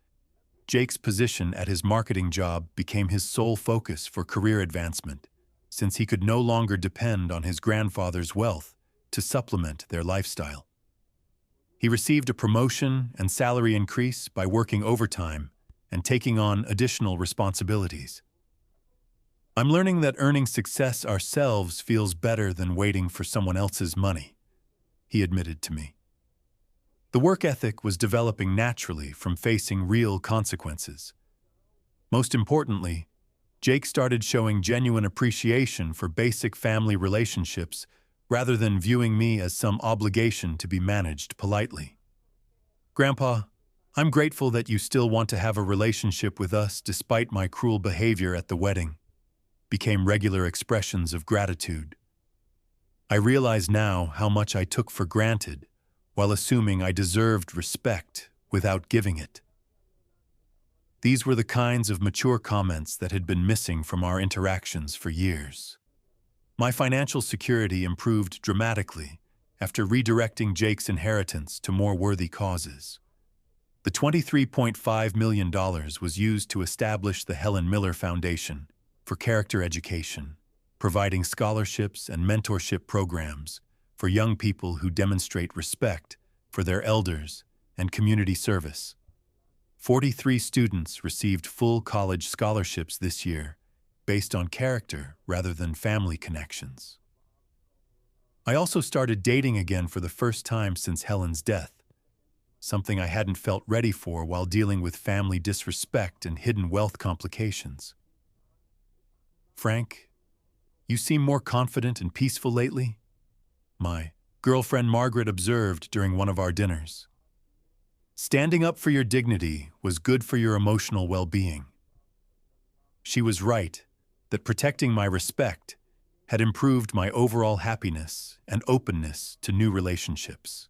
Speaker 1: Jake's position at his marketing job became his sole focus for career advancement, since he could no longer depend on his grandfather's wealth to supplement their lifestyle. He received a promotion and salary increase by working overtime and taking on additional responsibilities. I'm learning that earning success ourselves feels better than waiting for someone else's money, he admitted to me. The work ethic was developing naturally from facing real consequences. Most importantly, Jake started showing genuine appreciation for basic family relationships rather than viewing me as some obligation to be managed politely. Grandpa, I'm grateful that you still want to have a relationship with us despite my cruel behavior at the wedding, became regular expressions of gratitude. I realize now how much I took for granted while assuming I deserved respect without giving it. These were the kinds of mature comments that had been missing from our interactions for years. My financial security improved dramatically after redirecting Jake's inheritance to more worthy causes. The $23.5 million was used to establish the Helen Miller Foundation for character education, providing scholarships and mentorship programs for young people who demonstrate respect for their elders and community service. 43 students received full college scholarships this year based on character rather than family connections. I also started dating again for the first time since Helen's death, something I hadn't felt ready for while dealing with family disrespect and hidden wealth complications. Frank, you seem more confident and peaceful lately, my girlfriend Margaret observed during one of our dinners. Standing up for your dignity was good for your emotional well-being. She was right that protecting my respect had improved my overall happiness and openness to new relationships.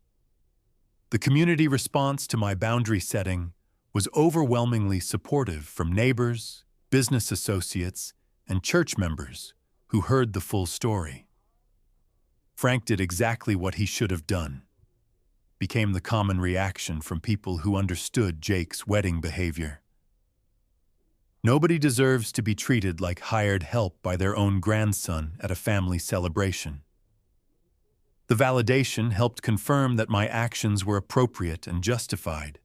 Speaker 1: The community response to my boundary setting was overwhelmingly supportive from neighbors, business associates, and church members who heard the full story. Frank did exactly what he should have done, became the common reaction from people who understood Jake's wedding behavior. Nobody deserves to be treated like hired help by their own grandson at a family celebration. The validation helped confirm that my actions were appropriate and justified.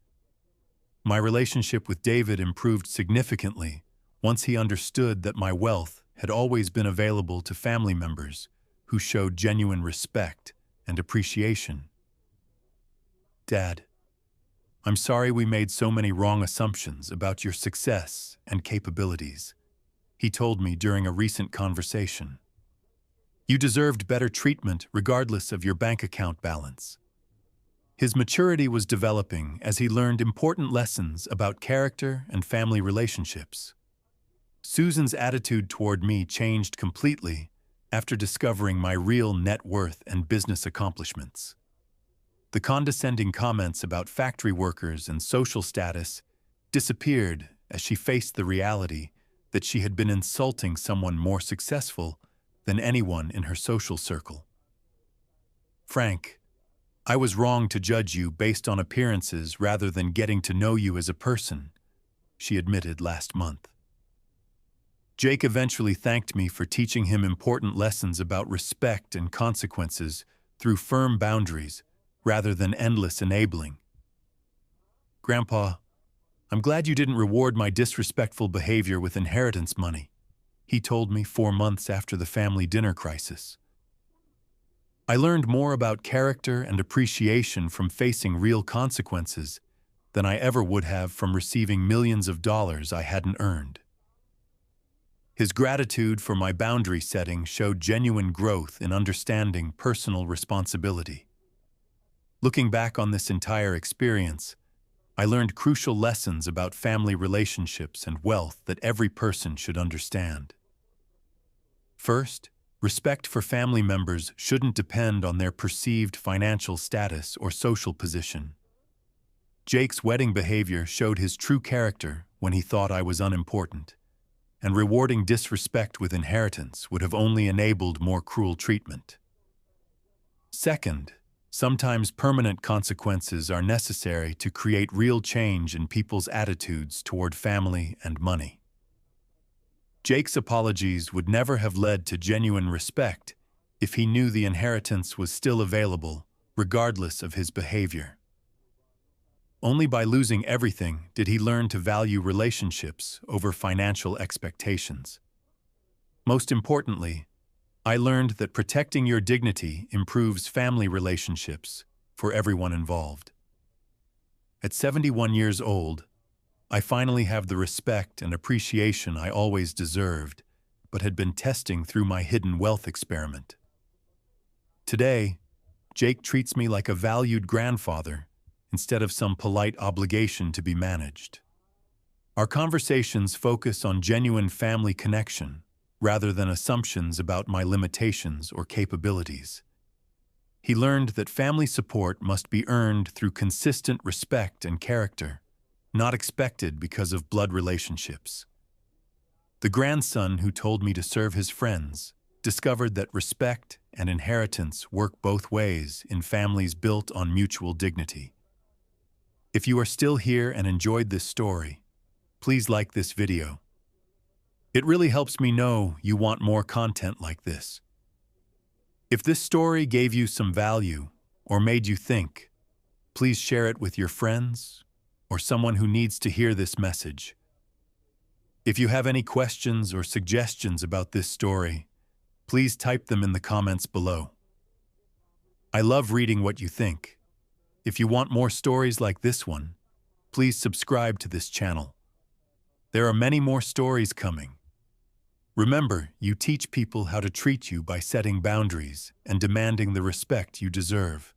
Speaker 1: My relationship with David improved significantly once he understood that my wealth had always been available to family members who showed genuine respect and appreciation. Dad, I'm sorry we made so many wrong assumptions about your success and capabilities, he told me during a recent conversation. You deserved better treatment regardless of your bank account balance. His maturity was developing as he learned important lessons about character and family relationships. Susan's attitude toward me changed completely after discovering my real net worth and business accomplishments. The condescending comments about factory workers and social status disappeared as she faced the reality that she had been insulting someone more successful than anyone in her social circle. Frank, I was wrong to judge you based on appearances rather than getting to know you as a person, she admitted last month. Jake eventually thanked me for teaching him important lessons about respect and consequences through firm boundaries rather than endless enabling. Grandpa, I'm glad you didn't reward my disrespectful behavior with inheritance money, he told me 4 months after the family dinner crisis. I learned more about character and appreciation from facing real consequences than I ever would have from receiving millions of dollars I hadn't earned. His gratitude for my boundary setting showed genuine growth in understanding personal responsibility. Looking back on this entire experience, I learned crucial lessons about family relationships and wealth that every person should understand. First, respect for family members shouldn't depend on their perceived financial status or social position. Jake's wedding behavior showed his true character when he thought I was unimportant, and rewarding disrespect with inheritance would have only enabled more cruel treatment. Second, sometimes permanent consequences are necessary to create real change in people's attitudes toward family and money. Jake's apologies would never have led to genuine respect if he knew the inheritance was still available, regardless of his behavior. Only by losing everything did he learn to value relationships over financial expectations. Most importantly, I learned that protecting your dignity improves family relationships for everyone involved. At 71 years old, I finally have the respect and appreciation I always deserved, but had been testing through my hidden wealth experiment. Today, Jake treats me like a valued grandfather instead of some polite obligation to be managed. Our conversations focus on genuine family connection rather than assumptions about my limitations or capabilities. He learned that family support must be earned through consistent respect and character, not expected because of blood relationships. The grandson who told me to serve his friends discovered that respect and inheritance work both ways in families built on mutual dignity. If you are still here and enjoyed this story, please like this video. It really helps me know you want more content like this. If this story gave you some value or made you think, please share it with your friends or someone who needs to hear this message. If you have any questions or suggestions about this story, please type them in the comments below. I love reading what you think. If you want more stories like this one, please subscribe to this channel. There are many more stories coming. Remember, you teach people how to treat you by setting boundaries and demanding the respect you deserve.